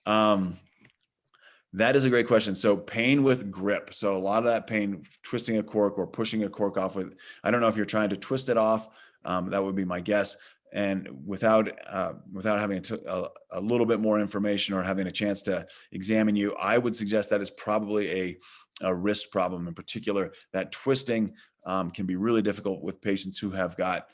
S3: That is a great question. So pain with grip. So a lot of that pain, twisting a cork or pushing a cork off with, I don't know if you're trying to twist it off. That would be my guess. And without having a little bit more information or having a chance to examine you, I would suggest that is probably a wrist problem. In particular, that twisting can be really difficult with patients who have got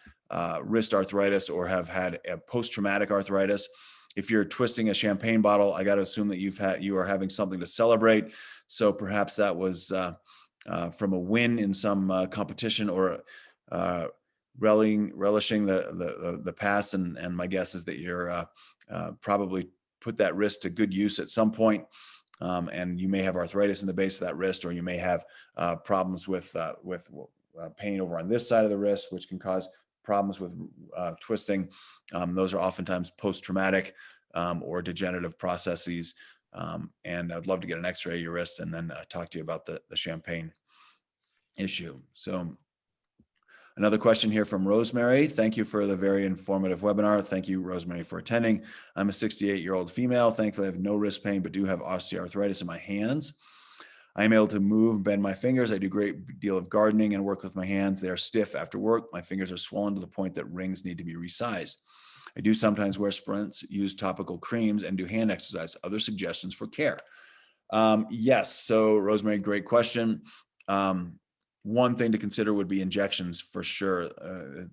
S3: wrist arthritis or have had a post-traumatic arthritis. If you're twisting a champagne bottle, I got to assume that you are having something to celebrate. So perhaps that was from a win in some competition or relishing the past. And my guess is that you're probably put that wrist to good use at some point. And you may have arthritis in the base of that wrist, or you may have problems with pain over on this side of the wrist, which can cause problems with twisting. Those are oftentimes post-traumatic or degenerative processes. And I'd love to get an x-ray of your wrist and then talk to you about the champagne issue. So another question here from Rosemary. Thank you for the very informative webinar. Thank you, Rosemary, for attending. I'm a 68-year-old female. Thankfully, I have no wrist pain, but do have osteoarthritis in my hands. I am able to move and bend my fingers. I do a great deal of gardening and work with my hands. They are stiff after work. My fingers are swollen to the point that rings need to be resized. I do sometimes wear sprints, use topical creams, and do hand exercise. Other suggestions for care? Yes. So Rosemary, great question. One thing to consider would be injections for sure.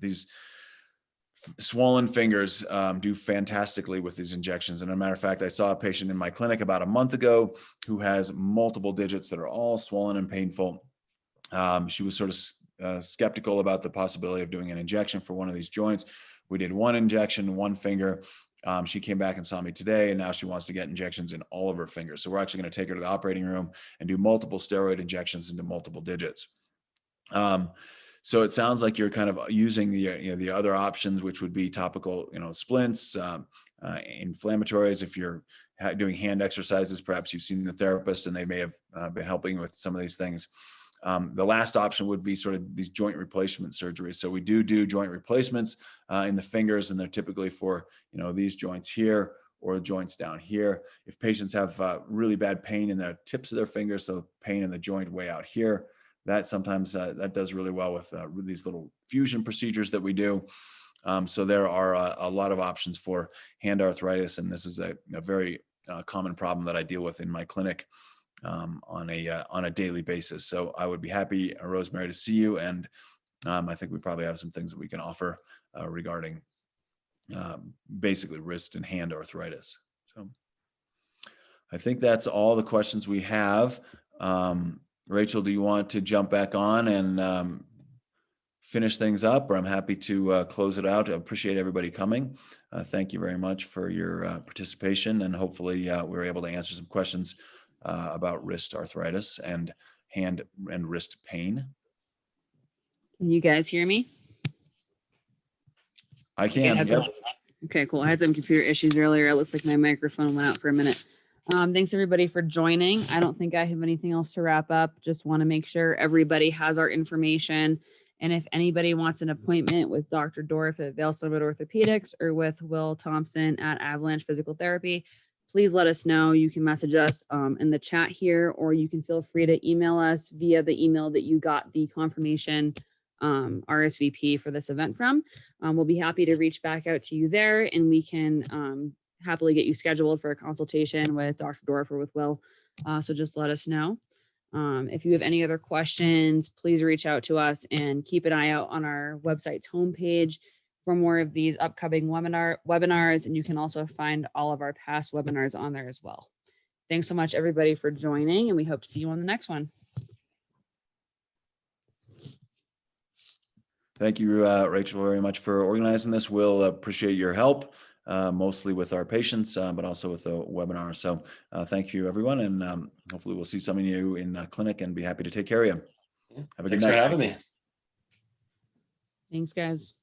S3: These swollen fingers do fantastically with these injections. And as a matter of fact, I saw a patient in my clinic about a month ago who has multiple digits that are all swollen and painful. She was sort of skeptical about the possibility of doing an injection for one of these joints. We did one injection, one finger. She came back and saw me today, and now she wants to get injections in all of her fingers. So we're actually going to take her to the operating room and do multiple steroid injections into multiple digits. So it sounds like you're kind of using the other options, which would be topical, splints, inflammatories. If you're doing hand exercises, perhaps you've seen the therapist and they may have been helping with some of these things. The last option would be sort of these joint replacement surgeries. So we do joint replacements in the fingers, and they're typically for, these joints here or joints down here. If patients have really bad pain in the tips of their fingers, so pain in the joint way out here, that sometimes that does really well with these little fusion procedures that we do. So there are a lot of options for hand arthritis, and this is a very common problem that I deal with in my clinic on a daily basis. So I would be happy, Rosemary, to see you, and I think we probably have some things that we can offer regarding basically wrist and hand arthritis. So I think that's all the questions we have. Rachel, do you want to jump back on and finish things up, or I'm happy to close it out? I appreciate everybody coming. Thank you very much for your participation, and hopefully we were able to answer some questions about wrist arthritis and hand and wrist pain.
S1: Can you guys hear me?
S3: I can. Yep.
S1: Okay, cool. I had some computer issues earlier. It looks like my microphone went out for a minute. Thanks everybody for joining. I don't think I have anything else to wrap up. Just want to make sure everybody has our information. And if anybody wants an appointment with Dr. Dorf at Vail-Summit Orthopedics or with Will Thompson at Avalanche Physical Therapy, please let us know. You can message us in the chat here, or you can feel free to email us via the email that you got the confirmation RSVP for this event from. We'll be happy to reach back out to you there, and we can happily get you scheduled for a consultation with Dr. Dorf or with Will. So just let us know. If you have any other questions, please reach out to us, and keep an eye out on our website's homepage for more of these upcoming webinars. And you can also find all of our past webinars on there as well. Thanks so much, everybody, for joining, and we hope to see you on the next one.
S3: Thank you, Rachel, very much for organizing this. We'll appreciate your help, mostly with our patients, but also with the webinar. So thank you, everyone. And hopefully we'll see some of you in clinic, and be happy to take care of you. Have a good night.
S2: Thanks for having me.
S1: Thanks, guys.